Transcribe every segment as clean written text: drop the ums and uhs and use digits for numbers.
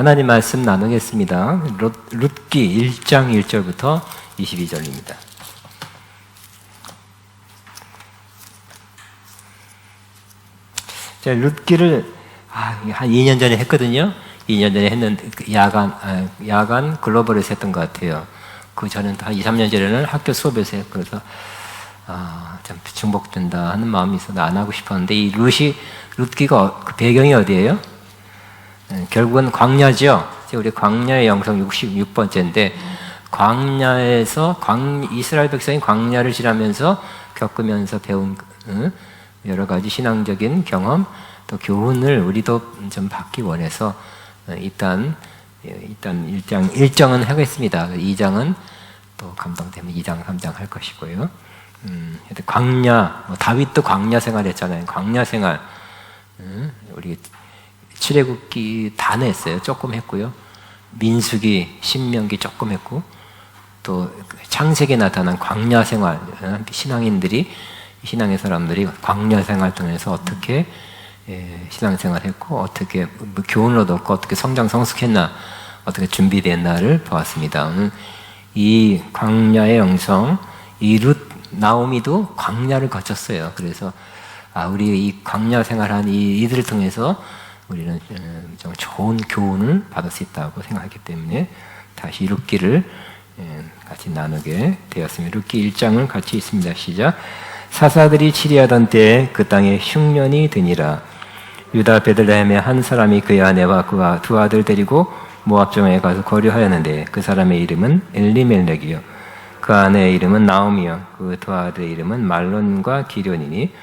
하나님 말씀 나누겠습니다. 룻기 1장 1절부터 22절입니다. 제가 룻기를 한 2년 전에 했거든요. 2년 전에 했는데 야간 글로벌에서 했던 것 같아요. 그 전엔 한 2, 3년 전에는 학교 수업에서 했고, 그래서 참 중복된다 하는 마음이 있어서 안 하고 싶었는데, 이 룻기가 그 배경이 어디예요? 결국은 광야죠. 우리 광야의 영성 66번째인데, 광야에서 이스라엘 백성이 광야를 지나면서 겪으면서 배운 여러 가지 신앙적인 경험, 또 교훈을 우리도 좀 받기 원해서 일단 1장은 하겠습니다. 2장은 또 감동되면 2장, 3장 할 것이고요. 광야, 다윗도 광야 생활했잖아요. 광야 생활. 우리 출애굽기 다 냈어요. 조금 했고요. 민수기, 신명기 조금 했고, 또 창세기에 나타난 광야 생활, 신앙의 사람들이 광야 생활 통해서 어떻게 신앙생활했고, 어떻게 교훈을 얻었고, 어떻게 성장성숙했나, 어떻게 준비됐나를 보았습니다. 이 광야의 영성, 이 나오미도 광야를 거쳤어요. 그래서 우리 이 광야 생활한 이들을 통해서 우리는 좀 좋은 교훈을 받을 수 있다고 생각하기 때문에 다시 룻기를 같이 나누게 되었습니다. 룻기 1장을 같이 있습니다. 시작. 사사들이 치리하던 때에 그 땅에 흉년이 드니라. 유다 베들레헴에 한 사람이 그의 아내와 그와 두 아들 데리고 모압 정에 가서 거류하였는데, 그 사람의 이름은 엘리멜렉이요 그 아내의 이름은 나오미요 그 두 아들의 이름은 말론과 기련이니,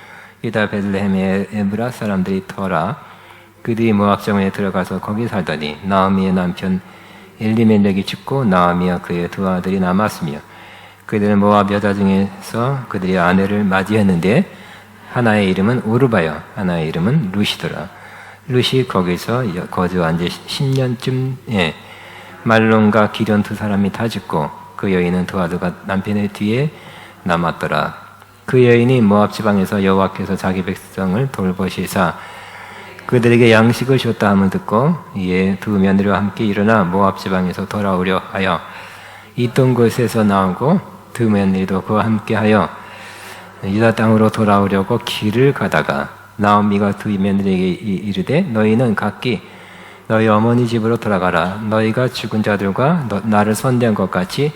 유다 베들레헴의 에브라 사람들이 터라. 그들이 모압 정에 들어가서 거기 살더니 나오미의 남편 엘리멜렉이 죽고 나오미와 그의 두 아들이 남았으며, 그들은 모압 여자 중에서 그들이 아내를 맞이했는데, 하나의 이름은 오르바요 하나의 이름은 룻이더라. 룻이 거기서 거주한 지 10년쯤에 말론과 기련 두 사람이 다 죽고, 그 여인은 두 아들과 남편의 뒤에 남았더라. 그 여인이 모압 지방에서 여호와께서 자기 백성을 돌보시사 그들에게 양식을 줬다 함을 듣고, 이에 두 며느리와 함께 일어나 모압 지방에서 돌아오려 하여 있던 곳에서 나오고, 두 며느리도 그와 함께하여 유다 땅으로 돌아오려고 길을 가다가 나오미가 두 며느리에게 이르되, 너희는 각기 너희 어머니 집으로 돌아가라. 너희가 죽은 자들과 나를 선대한 것 같이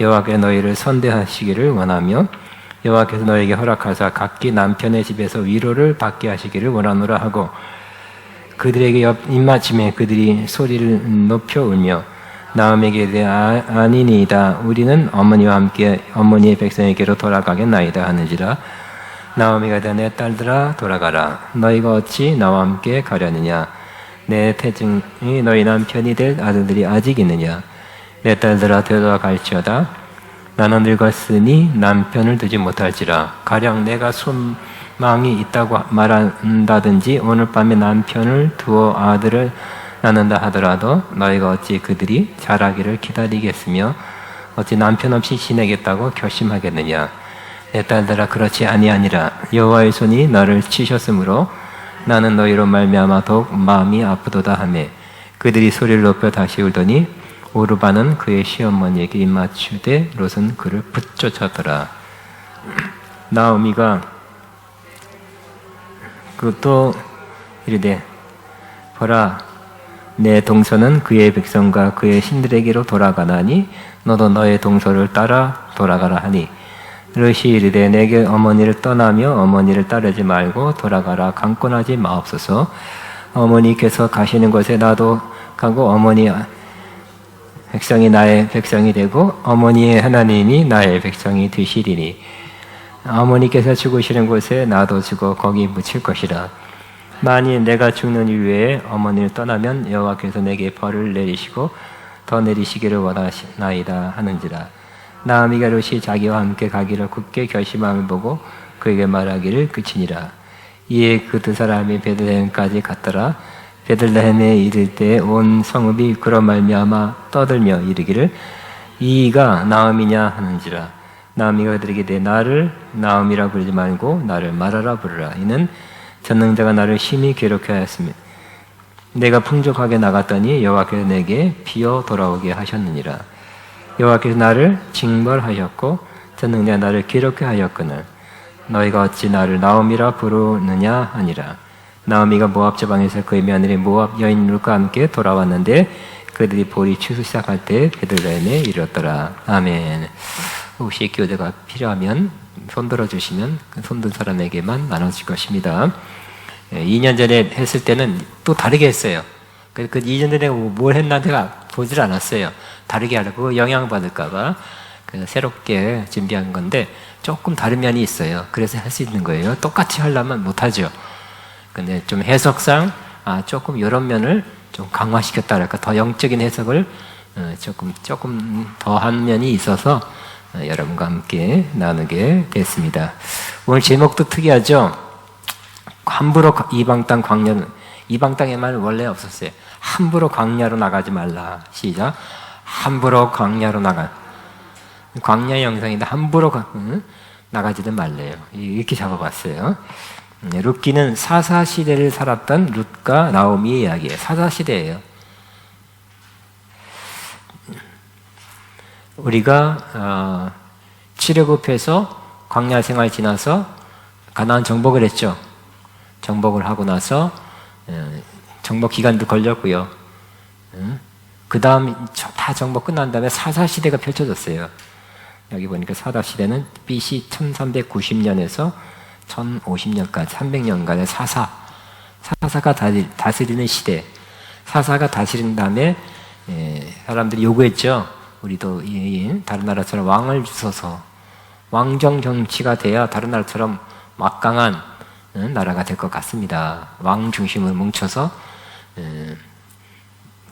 여호와께 너희를 선대하시기를 원하며, 여호와께서 너희에게 허락하사 각기 남편의 집에서 위로를 받게 하시기를 원하노라 하고, 그들에게 입맞춤에 그들이 소리를 높여 울며 나오미에게 이르되, 아니니이다. 우리는 어머니와 함께 어머니의 백성에게로 돌아가겠나이다 하는지라. 나오미가 이르되, 내 딸들아 돌아가라. 너희가 어찌 나와 함께 가려느냐? 내 태중이 너희 남편이 될 아들들이 아직 있느냐? 내 딸들아 되돌아갈지어다. 나는 늙었으니 남편을 두지 못할지라. 가령 내가 소망이 있다고 말한다든지 오늘 밤에 남편을 두어 아들을 낳는다 하더라도 너희가 어찌 그들이 자라기를 기다리겠으며 어찌 남편 없이 지내겠다고 결심하겠느냐? 내 딸들아 그렇지 아니하니라. 여호와의 손이 너를 치셨으므로 나는 너희로 말미암아 더욱 마음이 아프도다 하매, 그들이 소리를 높여 다시 울더니 오르바는 그의 시어머니에게 입맞추되 롯은 그를 붙쫓았더라. 나오미가 또 이르되, 보라, 내 동서는 그의 백성과 그의 신들에게로 돌아가나니 너도 너의 동서를 따라 돌아가라 하니, 롯이 이르되, 내게 어머니를 떠나며 어머니를 따르지 말고 돌아가라. 강권하지 마옵소서. 어머니께서 가시는 곳에 나도 가고 어머니 백성이 나의 백성이 되고 어머니의 하나님이 나의 백성이 되시리니, 어머니께서 죽으시는 곳에 나도 죽어 거기 묻힐 것이라. 만일 내가 죽는 이후에 어머니를 떠나면 여호와께서 내게 벌을 내리시고 더 내리시기를 원하시나이다 하는지라. 나오미가 롯이 자기와 함께 가기를 굳게 결심함을 보고 그에게 말하기를 그치니라. 이에 그 두 사람이 베들레헴까지 갔더라. 베들레헴에 이를 때 온 성읍이 그로 말미암아 떠들며 이르기를, 이가 나오미냐 하는지라. 나오미가 그들에게 내 나를 나오미라 부르지 말고 나를 마라라 부르라. 이는 전능자가 나를 심히 괴롭게 하였으며 내가 풍족하게 나갔더니 여호와께서 내게 비어 돌아오게 하셨느니라. 여호와께서 나를 징벌하셨고 전능자 나를 기롭게 하였거늘 너희가 어찌 나를 나오미라 부르느냐 하니라. 나오미가 모압 지방에서 그의 며느리 모압 여인 룻과 함께 돌아왔는데 그들이 보리 추수 시작할 때 베들레헴에 이르렀더라. 아멘. 혹시 교대가 필요하면 손들어 주시면 그 손든 사람에게만 나눠질 것입니다. 2년 전에 했을 때는 또 다르게 했어요. 그 2년 전에 뭘 했나 제가 보질 않았어요. 다르게 하려고 영향받을까봐 그래서 새롭게 준비한 건데 조금 다른 면이 있어요. 그래서 할 수 있는 거예요. 똑같이 하려면 못하죠. 근데 좀 해석상 조금 이런 면을 좀 강화시켰다랄까 더 영적인 해석을 조금 더 한 면이 있어서 여러분과 함께 나누게 됐습니다. 오늘 제목도 특이하죠. 함부로 이방 땅 광야, 이방 땅의 말 원래 없었어요. 함부로 광야로 나가지 말라. 시작. 함부로 광야로 나가. 광야 영상인데 함부로 나가지는 말래요. 이렇게 잡아봤어요. 룻기는 사사 시대를 살았던 룻과 나오미의 이야기예요. 사사 시대예요. 우리가 출애굽해서 광야 생활 지나서 가나안 정복을 했죠. 정복을 하고 나서 정복 기간도 걸렸고요. 그 다음 다 정복 끝난 다음에 사사 시대가 펼쳐졌어요. 여기 보니까 사사 시대는 BC 1390년에서 1050년까지 300년간의 사사가 다스리는 시대. 사사가 다스린 다음에 사람들이 요구했죠. 우리도 다른 나라처럼 왕을 주소서. 왕정 정치가 돼야 다른 나라처럼 막강한 나라가 될 것 같습니다. 왕 중심으로 뭉쳐서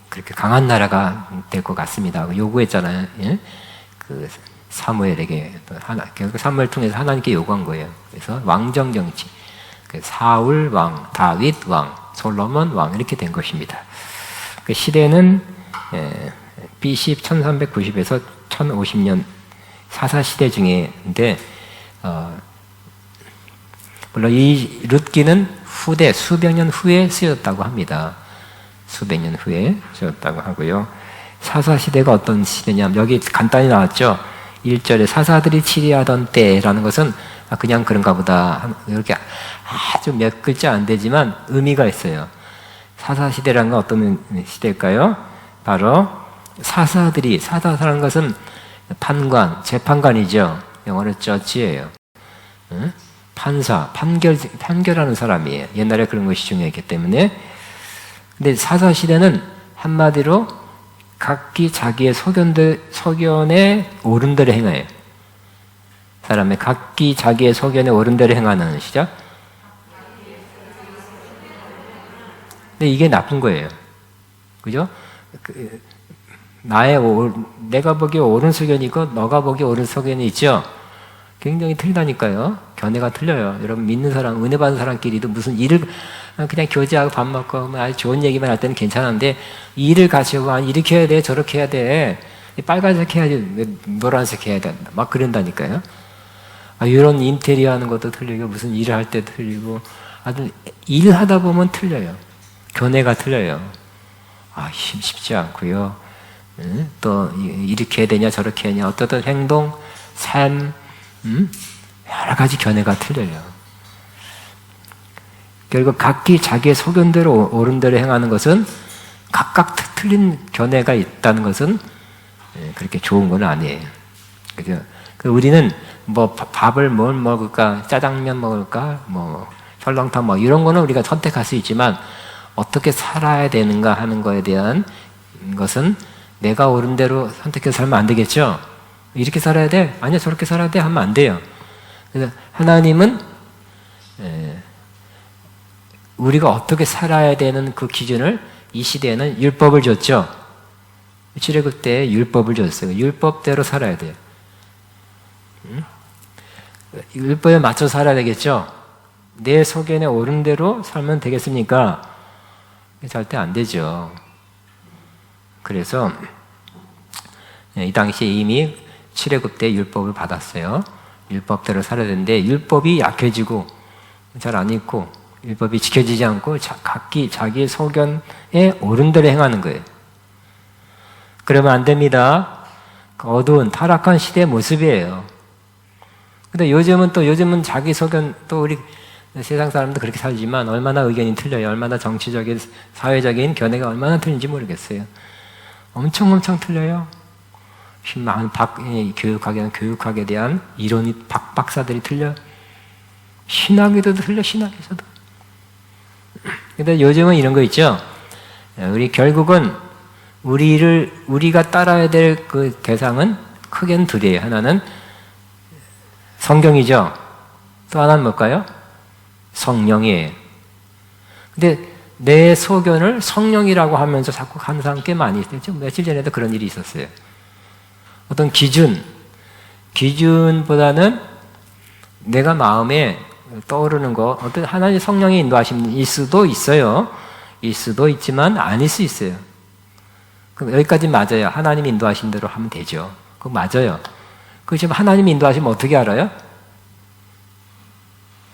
그렇게 강한 나라가 될 것 같습니다. 요구했잖아요. 그 사무엘에게 결국 사무엘 통해서 하나님께 요구한 거예요. 그래서 왕정 정치, 사울 왕, 다윗 왕, 솔로몬 왕 이렇게 된 것입니다. 그 시대는 BC 1390에서 1050년 사사 시대 중에인데 물론 이 룻기는 후대 수백 년 후에 쓰였다고 합니다. 수백 년 후에 쓰였다고 하고요. 사사 시대가 어떤 시대냐면 여기 간단히 나왔죠. 1절에 사사들이 치리하던 때라는 것은 그냥 그런가 보다 이렇게 아주 몇 글자 안 되지만 의미가 있어요. 사사 시대라는 건 어떤 시대일까요? 바로 사사라는 것은 판관, 재판관이죠. 영어로 저지예요. 판사, 판결하는 사람이에요. 옛날에 그런 것이 중요했기 때문에. 근데 사사 시대는 한마디로 각기 자기의 소견에 옳은 대로 행해요. 사람의 각기 자기의 소견에 옳은 대로 행하는 시작. 근데 이게 나쁜 거예요. 그죠? 내가 보기에 옳은 소견이고 너가 보기에 옳은 소견이 있죠? 굉장히 틀리다니까요. 견해가 틀려요. 여러분 믿는 사람, 은혜 받은 사람끼리도 무슨 일을 그냥 교제하고 밥 먹고 아주 좋은 얘기만 할 때는 괜찮은데 일을 같이 하고 이렇게 해야 돼, 저렇게 해야 돼. 빨간색 해야지, 노란색 해야 돼. 막 그런다니까요. 이런 인테리어 하는 것도 틀리고 무슨 일을 할 때 틀리고 아주 일을 하다 보면 틀려요. 견해가 틀려요. 쉽지 않고요. 또 이렇게 해야 되냐 저렇게 해야 되냐 어떤 행동, 삶 여러 가지 견해가 틀려요. 결국 각기 자기의 소견대로 옳은 대로 행하는 것은 각각 틀린 견해가 있다는 것은 그렇게 좋은 건 아니에요. 그죠? 우리는 뭐 밥을 뭘 먹을까, 짜장면 먹을까, 뭐 설렁탕 이런 거는 우리가 선택할 수 있지만 어떻게 살아야 되는가 하는 거에 대한 것은 내가 옳은 대로 선택해서 살면 안 되겠죠? 이렇게 살아야 돼? 아니야, 저렇게 살아야 돼? 하면 안 돼요. 그래서 하나님은 우리가 어떻게 살아야 되는 그 기준을 이 시대에는 율법을 줬죠. 출애굽 때 율법을 줬어요. 율법대로 살아야 돼요. 율법에 맞춰 살아야 되겠죠. 내 소견에 옳은 대로 살면 되겠습니까? 절대 안 되죠. 그래서 이 당시에 이미 출애굽 때 율법을 받았어요. 율법대로 살아야 되는데 율법이 약해지고 잘 안 읽고 율법이 지켜지지 않고 각기 자기의 소견에 옳은 대로 행하는 거예요. 그러면 안 됩니다. 어두운 타락한 시대의 모습이에요. 근데 요즘은 자기 소견, 또 우리 세상 사람도 그렇게 살지만 얼마나 의견이 틀려요. 얼마나 정치적인, 사회적인 견해가 얼마나 틀린지 모르겠어요. 엄청 틀려요. 많은 교육학에 대한 이론이 박사들이 틀려. 신학에도 틀려, 신학에서도. 근데 요즘은 이런 거 있죠. 결국은 우리가 따라야 될 그 대상은 크게는 둘이에요. 하나는 성경이죠. 또 하나는 뭘까요? 성령이에요. 근데 내 소견을 성령이라고 하면서 자꾸 하는 사람 꽤 많이 있었죠. 며칠 전에도 그런 일이 있었어요. 어떤 기준보다는 내가 마음에 떠오르는 거, 어떤 하나님 성령의 인도하심일 수도 있어요. 일 수도 있지만 아닐 수 있어요. 그럼 여기까지 맞아요. 하나님 인도하신 대로 하면 되죠. 그거 맞아요. 그 지금 하나님 인도하시면 어떻게 알아요?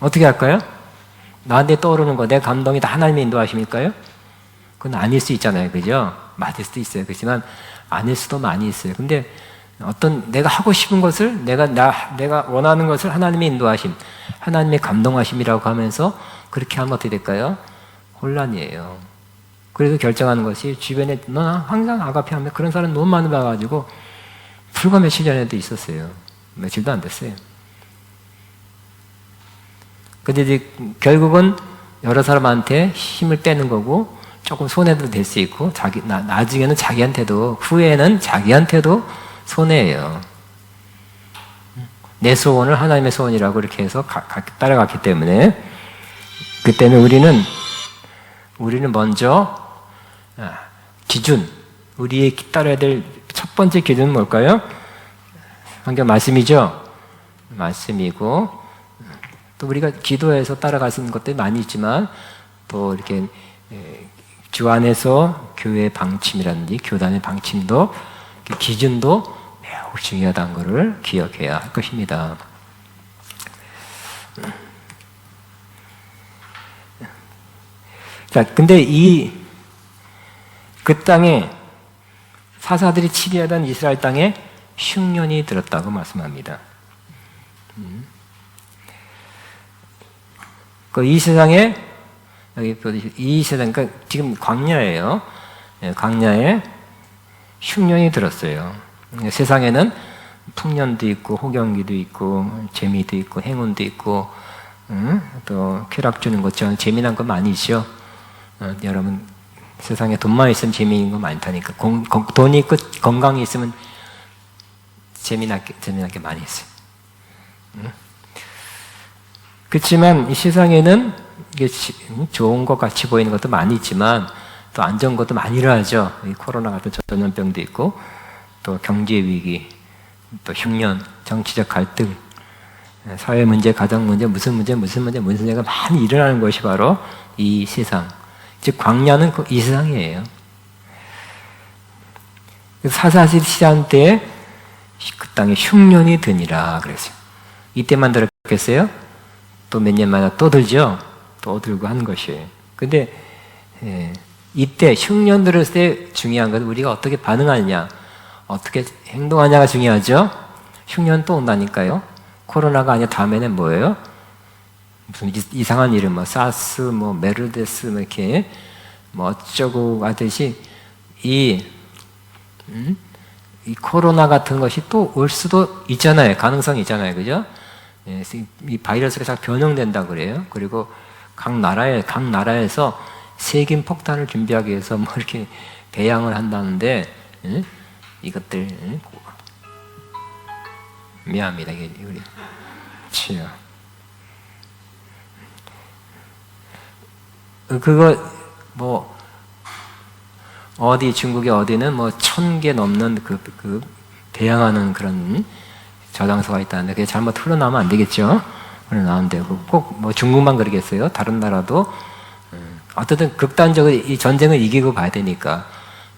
어떻게 할까요? 나한테 떠오르는 거, 내 감동이 다 하나님의 인도하심일까요? 그건 아닐 수 있잖아요. 그죠? 맞을 수도 있어요. 그렇지만 아닐 수도 많이 있어요. 근데 어떤 내가 하고 싶은 것을, 내가 원하는 것을 하나님의 인도하심, 하나님의 감동하심이라고 하면서 그렇게 하면 어떻게 될까요? 혼란이에요. 그래서 결정하는 것이 주변에 너 항상 아가페 하면 그런 사람 너무 많이 봐가지고 불과 며칠 전에도 있었어요. 며칠도 안 됐어요. 근데 이제 결국은 여러 사람한테 힘을 빼는 거고 조금 손해도 될 수 있고 나중에는 자기한테도, 후회는 자기한테도 손해예요. 내 소원을 하나님의 소원이라고 이렇게 해서 따라갔기 때문에, 그 때문에 우리는 먼저 기준, 우리의 따라야 될 첫 번째 기준은 뭘까요? 성경 말씀이죠. 말씀이고, 또 우리가 기도해서 따라갈 수 있는 것들이 많이 있지만, 또 이렇게 주 안에서 교회의 방침이라든지 교단의 방침도, 기준도 매우 중요하다는 것을 기억해야 할 것입니다. 자, 근데 그 땅에 사사들이 치리하던 이스라엘 땅에 흉년이 들었다고 말씀합니다. 이 세상에, 이 세상, 그러니까 지금 광야예요. 광야에 흉년이 들었어요. 세상에는 풍년도 있고, 혹연기도 있고, 재미도 있고, 행운도 있고, 또 쾌락 주는 것처럼 재미난 거 많이 있죠. 여러분, 세상에 돈만 있으면 재미있는 거 많다니까. 돈이 있고 건강이 있으면 재미난 게 많이 있어요. 그렇지만 이 세상에는 이게 좋은 것 같이 보이는 것도 많이 있지만 또 안 좋은 것도 많이 일어나죠. 이 코로나 같은 전염병도 있고, 또 경제 위기, 또 흉년, 정치적 갈등, 사회 문제, 가정 문제, 무슨 문제가 많이 일어나는 것이 바로 이 세상. 즉 광야는 이 세상이에요. 사사시 시한 때에 그 땅에 흉년이 드니라 그랬어요. 이때만 들었겠어요? 또 몇 년 만에 또 들죠? 또 들고 하는 것이에요. 근데 이때 흉년 들었을 때 중요한 것은 우리가 어떻게 반응하느냐, 어떻게 행동하냐가 중요하죠? 흉년 또 온다니까요. 코로나가 아니라 다음에는 뭐예요? 무슨 이상한 이름, 뭐 사스, 뭐 메르데스, 뭐 이렇게 뭐 어쩌고 하듯이 이 코로나 같은 것이 또 올 수도 있잖아요. 가능성이 있잖아요, 그죠? 이 바이러스가 잘 변형된다 그래요. 그리고 각 나라에서 세균 폭탄을 준비하기 위해서 뭐 이렇게 배양을 한다는데, 이것들 미안합니다, 이게 우리 치료. 그거 뭐 어디 중국의 어디는 뭐 1000개 넘는 그 배양하는 그런 저장소가 있다는데 그게 잘못 흘러나오면 안 되겠죠. 흘러나오면 꼭 뭐 중국만 그러겠어요. 다른 나라도 어쨌든 극단적으로 이 전쟁을 이기고 봐야 되니까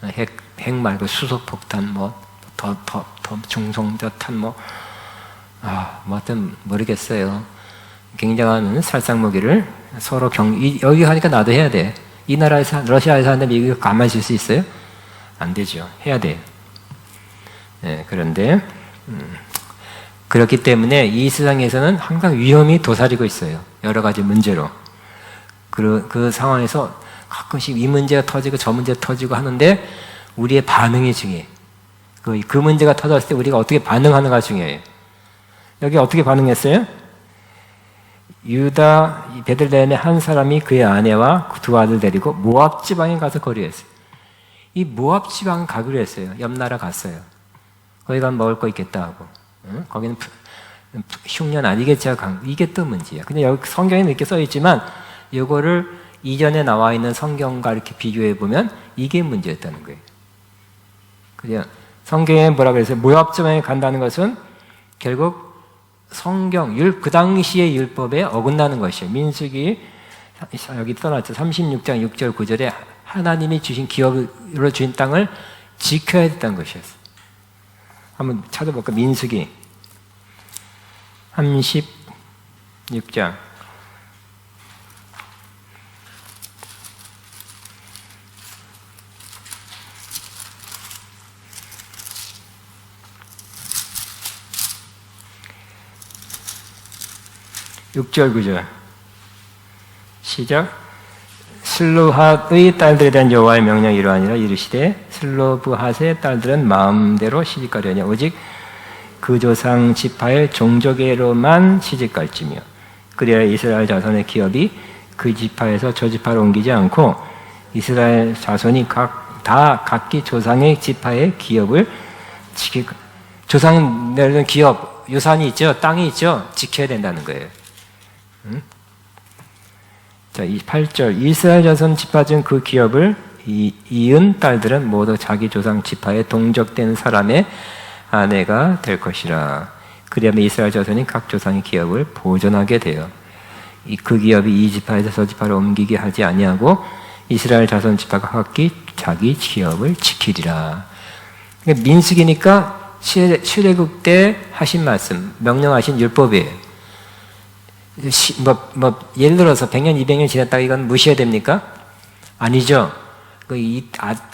핵 말고 수소폭탄 뭐 더 중성자탄 뭐 하여튼 모르겠어요. 굉장한 살상 무기를 서로 여기 가니까 나도 해야 돼. 이 나라에서, 러시아에서 하는데 미국이 가만히 있을 수 있어요? 안 되죠. 해야 돼요. 네, 그런데, 그렇기 때문에 이 세상에서는 항상 위험이 도사리고 있어요. 여러 가지 문제로. 그 상황에서 가끔씩 이 문제가 터지고 저 문제가 터지고 하는데 우리의 반응이 중요해. 그 문제가 터졌을 때 우리가 어떻게 반응하는가 중요해요. 여기 어떻게 반응했어요? 유다 베들레헴의 한 사람이 그의 아내와 두 아들 데리고 모압 지방에 가서 거류했어요. 이 모압 지방 가기로 했어요. 옆 나라 갔어요. 거기 가면 먹을 거 있겠다 하고. 응? 거기는 흉년 아니겠지? 이게 또 문제야. 근데 여기 성경에는 이렇게 써 있지만 이거를 이전에 나와 있는 성경과 이렇게 비교해 보면 이게 문제였다는 거예요. 그냥 성경에 뭐라 그랬어요? 모압 지방에 간다는 것은 결국 성경, 그 당시의 율법에 어긋나는 것이에요. 민수기, 여기 떠났죠. 36장 6절 9절에 하나님이 주신 기업으로 주신 땅을 지켜야 됐다는 것이었어요. 한번 찾아볼까? 민수기 36장 6절 9절 시작. 슬로핫의 딸들에 대한 여호와의 명령이 이러하니라. 이르시되 슬로브핫의 딸들은 마음대로 시집가려냐 오직 그 조상 지파의 종족에로만 시집갈지며 그래야 이스라엘 자손의 기업이 그 지파에서 저 지파로 옮기지 않고 이스라엘 자손이 각기 조상의 지파의 기업을 조상 내는 기업 유산이 있죠. 땅이 있죠. 지켜야 된다는 거예요. 자, 8절 이스라엘 자손 지파 중 그 기업을 이은 딸들은 모두 자기 조상 지파에 동족된 사람의 아내가 될 것이라. 그리하면 이스라엘 자손이 각 조상의 기업을 보존하게 되어 그 기업이 이 지파에서 저 지파로 옮기게 하지 아니하고 이스라엘 자손 지파가 각기 자기 기업을 지키리라. 그러니까 민수기니까 출애굽 때 하신 말씀, 명령하신 율법이에요. 예를 들어서 100년, 200년 지났다가 이건 무시해야 됩니까? 아니죠.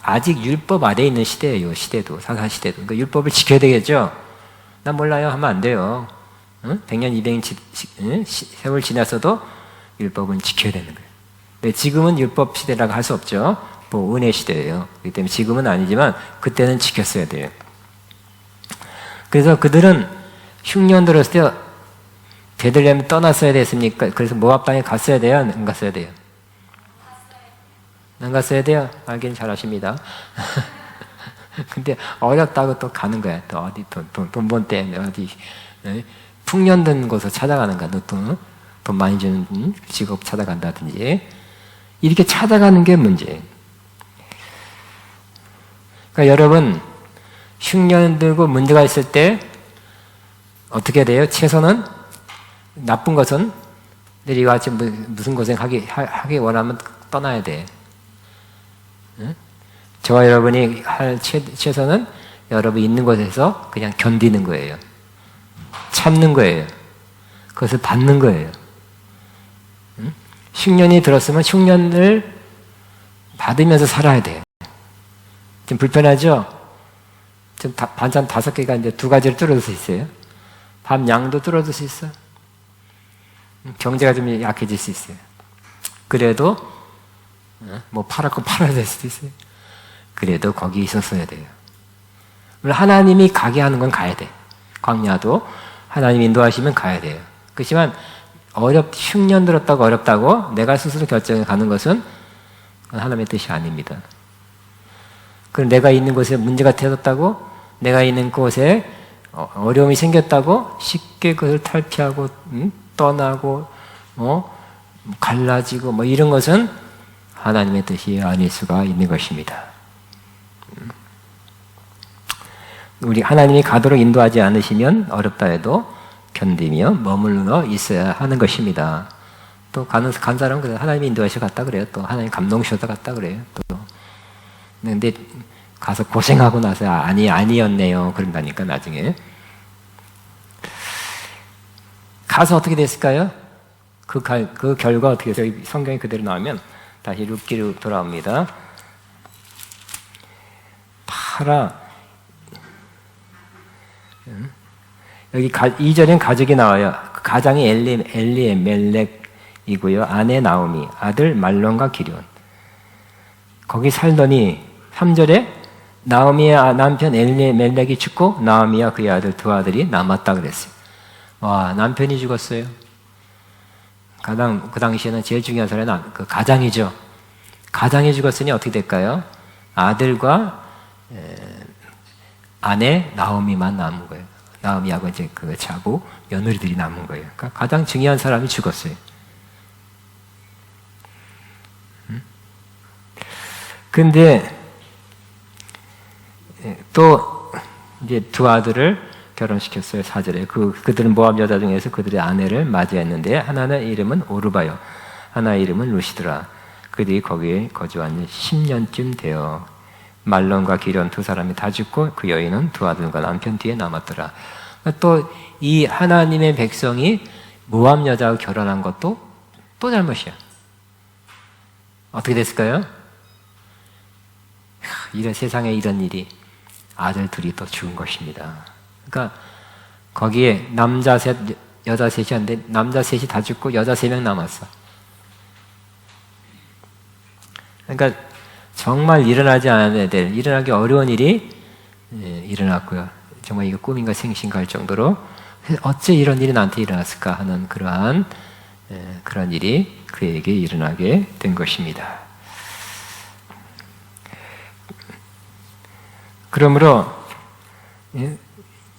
아직 율법 아래에 있는 시대예요. 시대도, 사사시대도. 그러니까 율법을 지켜야 되겠죠. 난 몰라요 하면 안 돼요. 응? 100년, 200년 세월 지났어도 율법은 지켜야 되는 거예요. 근데 지금은 율법 시대라고 할 수 없죠. 은혜 시대예요. 그렇기 때문에 지금은 아니지만 그때는 지켰어야 돼요. 그래서 그들은 흉년 들었을 때 베들레헴 떠났어야 됐습니까? 그래서 모압 땅에 갔어야 돼요? 안 갔어야 돼요? 안 갔어야 돼요? 알긴 잘하십니다. 근데 어렵다고 또 가는 거야. 또 어디 돈 번 때문에 어디 풍년 든 곳을 찾아가는 거야. 돈 많이 주는 직업 찾아간다든지 이렇게 찾아가는 게 문제예요. 그러니까 여러분 흉년 들고 문제가 있을 때 어떻게 돼요? 최선은 나쁜 것은 이와 같이 무슨 고생 하기 원하면 떠나야 돼. 응? 저와 여러분이 할 최선은 여러분이 있는 곳에서 그냥 견디는 거예요. 참는 거예요. 그것을 받는 거예요. 응? 흉년이 들었으면 흉년을 받으면서 살아야 돼요. 좀 불편하죠? 지금 반찬 5개가 이제 2가지를 뚫어줄 수 있어요. 밥 양도 뚫어줄 수 있어. 경제가 좀 약해질 수 있어요. 그래도 팔을 거 팔아야 될 수도 있어요. 그래도 거기 있었어야 돼요. 하나님이 가게 하는 건 가야 돼. 광야도 하나님 인도하시면 가야 돼요. 그렇지만 흉년 들었다고 어렵다고 내가 스스로 결정해 가는 것은 하나님의 뜻이 아닙니다. 그럼 내가 있는 곳에 문제가 터졌다고 내가 있는 곳에 어려움이 생겼다고 쉽게 그것을 탈피하고 떠나고 갈라지고 이런 것은 하나님의 뜻이 아닐 수가 있는 것입니다. 우리 하나님이 가도록 인도하지 않으시면 어렵다 해도 견디며 머물러 있어야 하는 것입니다. 또 간 사람은 그래요. 하나님이 인도하셔 갔다 그래요. 또 하나님 감동 주셔서 갔다 그래요. 또 근데 가서 고생하고 나서 아니었네요. 그런다니까 나중에 가서 어떻게 됐을까요? 그 결과 어떻게 해서 성경이 그대로 나오면 다시 룻기로 돌아옵니다. 파라. 여기 이전엔 가족이 나와요. 가장이 엘리멜렉이고요. 아내 나오미, 아들 말론과 기럧. 거기 살더니 3절에 나오미의 남편 엘리멜렉이 죽고 나오미와 그의 아들 두 아들이 남았다 그랬어요. 와, 남편이 죽었어요. 그 당시에는 제일 중요한 사람은 그 가장이죠. 가장이 죽었으니 어떻게 될까요? 아들과 아내 나오미만 남은 거예요. 나오미하고 이제 그 자고 며느리들이 남은 거예요. 그러니까 가장 중요한 사람이 죽었어요. 근데 또 이제 두 아들을 결혼시켰어요. 4절에 그들은 모압 여자 중에서 그들의 아내를 맞이했는데 하나는 이름은 오르바요, 하나의 이름은 루시드라. 그들이 거기에 거주한 지 10년쯤 되어 말론과 기럧 두 사람이 다 죽고 그 여인은 두 아들과 남편 뒤에 남았더라. 또 이 하나님의 백성이 모압 여자와 결혼한 것도 또 잘못이야. 어떻게 됐을까요? 이런 세상에 이런 일이, 아들 둘이 또 죽은 것입니다. 그러니까 거기에 남자 셋, 여자 셋이 한데 남자 셋이 다 죽고 여자 3명 남았어. 그러니까 정말 일어나지 않아야 될, 일어나기 어려운 일이 일어났고요. 정말 이거 꿈인가 생신가 할 정도로 어째 이런 일이 나한테 일어났을까 하는 그러한 일이 그에게 일어나게 된 것입니다. 그러므로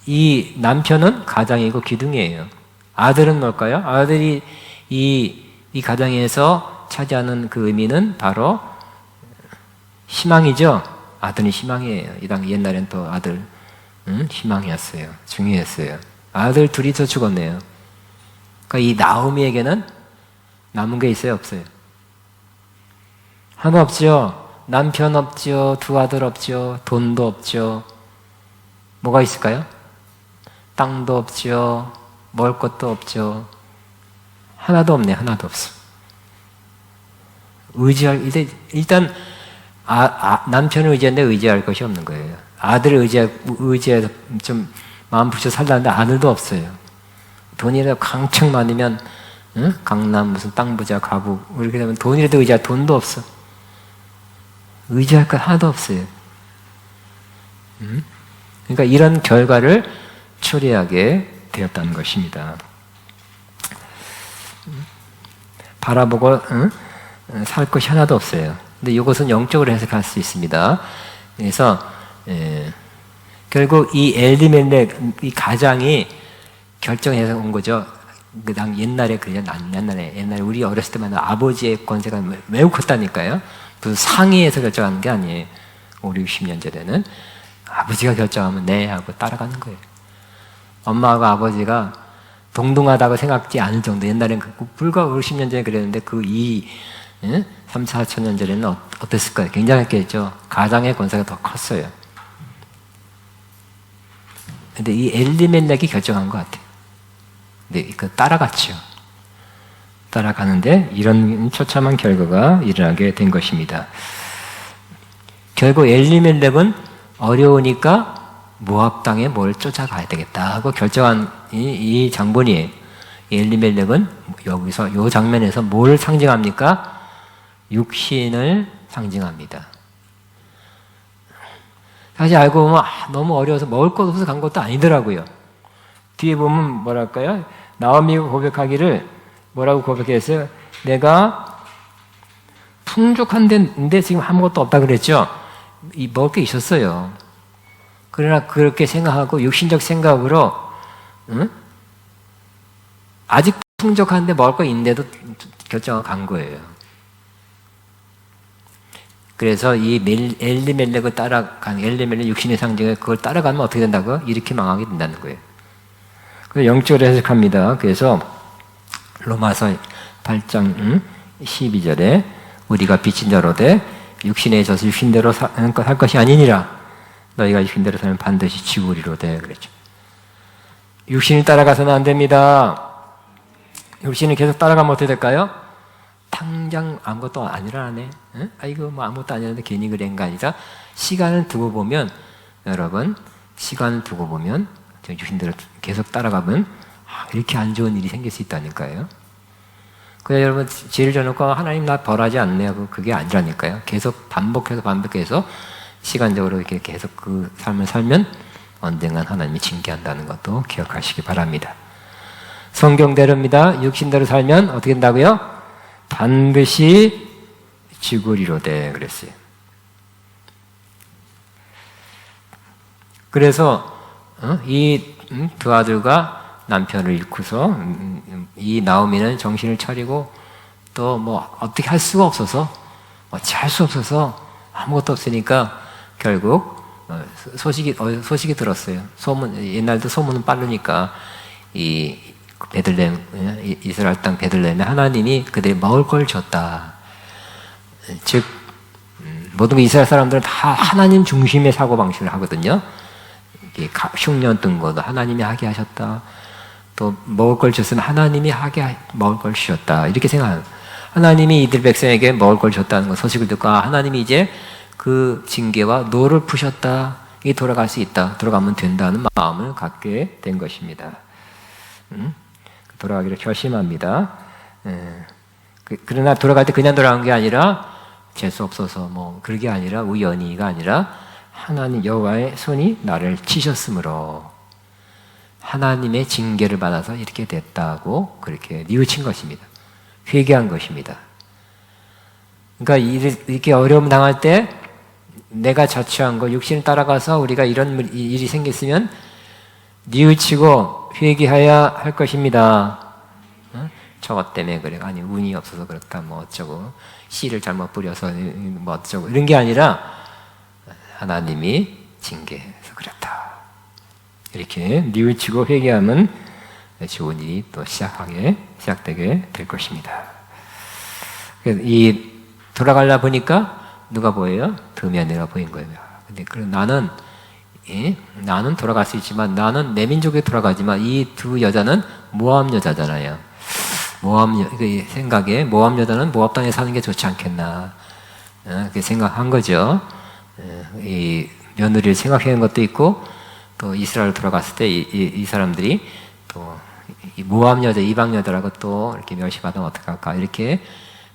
이 남편은 가장이고 기둥이에요. 아들은 뭘까요? 아들이 이 가정에서 차지하는 그 의미는 바로 희망이죠. 아들이 희망이에요. 옛날엔 또 아들 희망이었어요. 중요했어요. 아들 둘이 더 죽었네요. 그러니까 이 나오미에게는 남은 게 있어요, 없어요? 하나 없죠. 남편 없죠. 두 아들 없죠. 돈도 없죠. 뭐가 있을까요? 땅도 없죠. 먹을 것도 없죠. 하나도 없네. 하나도 없어. 일단 남편을 의지하는데 의지할 것이 없는 거예요. 아들을 의지해서 좀 마음 붙여 살라는데 아들도 없어요. 돈이라도 강청 많으면 강남 무슨 땅 부자 가부 이렇게 되면 돈이라도 의지할 돈도 없어. 의지할 것 하나도 없어요. 그러니까 이런 결과를 초래하게 되었다는 것입니다. 바라보고 살 것이 하나도 없어요. 근데 이것은 영적으로 해석할 수 있습니다. 그래서 결국 이 엘리멜렉 이 가장이 결정해서 온 거죠. 옛날에 옛날에 우리 어렸을 때만 아버지의 권세가 매우 컸다니까요. 무슨 상의해서 결정하는 게 아니에요. 5, 60년 전에는 아버지가 결정하면 네 하고 따라가는 거예요. 엄마하고 아버지가 동등하다고 생각지 않을 정도. 옛날엔 불과 50년 전에 그랬는데 3, 4천 년 전에는 어땠을까요? 굉장했겠죠. 가장의 권세가 더 컸어요. 근데 이 엘리멜렉이 결정한 것 같아요. 근데 따라갔죠. 따라가는데 이런 처참한 결과가 일어나게 된 것입니다. 결국 엘리멜렉은 어려우니까 모압 땅에 뭘 쫓아가야 되겠다 하고 결정한 이 장본이에요. 엘리멜렉은 여기서 이 장면에서 뭘 상징합니까? 육신을 상징합니다. 사실 알고 보면 너무 어려워서 먹을 것 없어서 간 것도 아니더라고요. 뒤에 보면 뭐랄까요? 나오미가 고백하기를 뭐라고 고백했어요? 내가 풍족한데 지금 아무것도 없다 그랬죠? 먹을 게 있었어요. 그러나 그렇게 생각하고 육신적 생각으로 아직 풍족한데 먹을 거 있는데도 결정하고 간 거예요. 그래서 이 엘리멜렉을 따라간 엘리멜렉 육신의 상징을 그걸 따라가면 어떻게 된다고요? 이렇게 망하게 된다는 거예요. 그래서 영적으로 해석합니다. 그래서 로마서 8장 12절에 우리가 빚진 자로되 육신에 있어서 육신대로 할 것이 아니니라. 너희가 육신대로 살면 반드시 지우리로되 그랬죠. 육신을 따라가서는 안 됩니다. 육신을 계속 따라가면 어떻게 될까요? 당장 아무것도 안 일어나네. 응? 아이고 뭐 아무것도 안 일어나는데 괜히 그런 거 아니라 시간을 두고 보면 여러분 시간을 두고 보면 육신대로 계속 따라가면 이렇게 안 좋은 일이 생길 수 있다니까요. 그래서 여러분 죄를 져놓고 하나님 나 벌하지 않네요. 그게 아니라니까요. 계속 반복해서 시간적으로 이렇게 계속 그 삶을 살면 언젠간 하나님이 징계한다는 것도 기억하시기 바랍니다. 성경대로입니다. 육신대로 살면 어떻게 된다고요? 반드시 죽으리로되 그랬어요. 그래서 이 두 아들과 남편을 잃고서 이 나오미는 정신을 차리고 또 뭐 어떻게 할 수가 없어서 어찌 할 수 없어서 아무것도 없으니까 결국 소식이 들었어요. 옛날도 소문은 빠르니까 이 베들레헴 이스라엘 땅 베들레헴에 하나님이 그들이 먹을 걸 줬다. 즉 모든 이스라엘 사람들은 다 하나님 중심의 사고 방식을 하거든요. 흉년 뜬 것도 하나님이 하게 하셨다. 또 먹을 걸 줬으면 하나님이 먹을 걸 주셨다. 이렇게 생각해요. 하나님이 이들 백성에게 먹을 걸 줬다는 거 소식을 듣고 하나님이 이제 그 징계와 노를 푸셨다. 이게 돌아갈 수 있다. 돌아가면 된다는 마음을 갖게 된 것입니다. 돌아가기를 결심합니다. 그러나 돌아갈 때 그냥 돌아간 게 아니라 재수 없어서 뭐 그게 아니라 우연히가 아니라 하나님 여호와의 손이 나를 치셨으므로 하나님의 징계를 받아서 이렇게 됐다고 그렇게 뉘우친 것입니다. 회개한 것입니다. 그러니까 이렇게 어려움 당할 때 내가 자초한 거 육신을 따라가서 우리가 이런 일이 생겼으면 뉘우치고 회개해야 할 것입니다. 저것 때문에 그래. 아니 운이 없어서 그렇다 뭐 어쩌고 씨를 잘못 뿌려서 뭐 어쩌고 이런 게 아니라 하나님이 징계해서 그랬다. 이렇게 뉘우치고 회개하면 좋은 일이 또 시작되게 될 것입니다. 이 돌아가려 보니까 누가 보여요? 두 며느리가 보인 거예요. 근데 나는 돌아갈 수 있지만 나는 내 민족에 돌아가지만 이 두 여자는 모압 여자잖아요. 그 생각에 모압 여자는 모압 땅에 사는 게 좋지 않겠나 그렇게 생각한 거죠. 이 며느리를 생각하는 것도 있고 또 이스라엘 돌아갔을 때 이 사람들이 또 모압 여자, 이방 여자라고 또 이렇게 멸시받으면 어떡할까 이렇게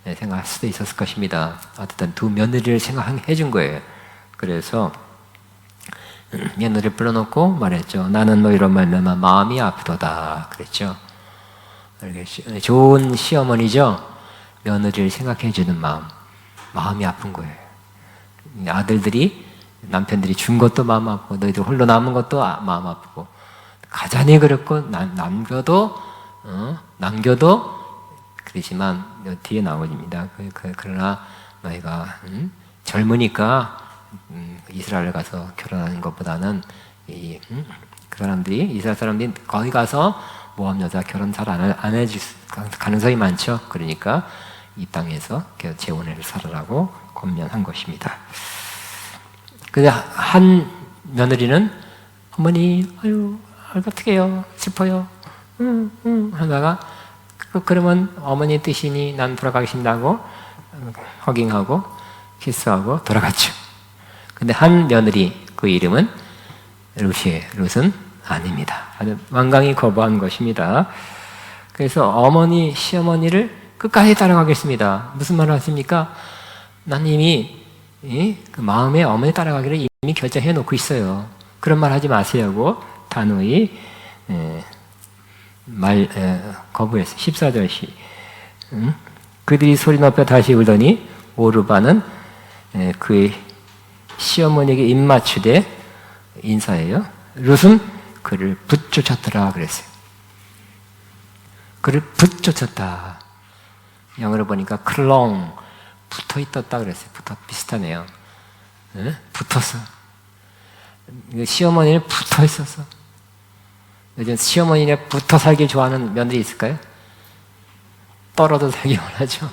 생각할 수도 있었을 것입니다. 어쨌든 두 며느리를 생각해 준 거예요. 그래서 며느리를 불러놓고 말했죠. 나는 너희로 말미암아 마음이 아프도다 그랬죠. 좋은 시어머니죠. 며느리를 생각해 주는 마음이 아픈 거예요. 남편들이 준 것도 마음 아프고 너희들 홀로 남은 것도 마음 아프고 가자니 그렇고 남겨도 그러지만 뒤에 나옵니다. 그러나 너희가 젊으니까 이스라엘 가서 결혼하는 것보다는 그 사람들이 이스라엘 사람들이 거기 가서 모압 여자 결혼 잘 안 해줄 가능성이 많죠. 그러니까 이 땅에서 재혼을 살으라고 권면한 것입니다. 근데 한 며느리는 어머니 아유 어떡해요 싶어요. 하다가 그러면 어머니 뜻이니 난 돌아가기 싫다고 허깅하고 키스하고 돌아갔죠. 근데 한 며느리 그 이름은 룻이에요. 룻은 아닙니다. 완강히 거부한 것입니다. 그래서 시어머니를 끝까지 따라가겠습니다. 무슨 말을 하십니까? 난 이미 그 마음에 어머니 따라가기를 이미 결정해 놓고 있어요. 그런 말 하지 마세요. 단호히 거부했어요. 14절시 그들이 소리 높여 다시 울더니 오르바는 그의 시어머니에게 입맞추되 인사해요. 룻은 그를 붙쫓았더라 그랬어요. 그를 붙쫓았다. 영어로 보니까 클롱 붙어 있었다 그랬어요. 비슷하네요. 붙었어. 시어머니는 붙어 있었어. 요즘 시어머니에 붙어 살기 좋아하는 며느리 있을까요? 떨어져 살기 원하죠.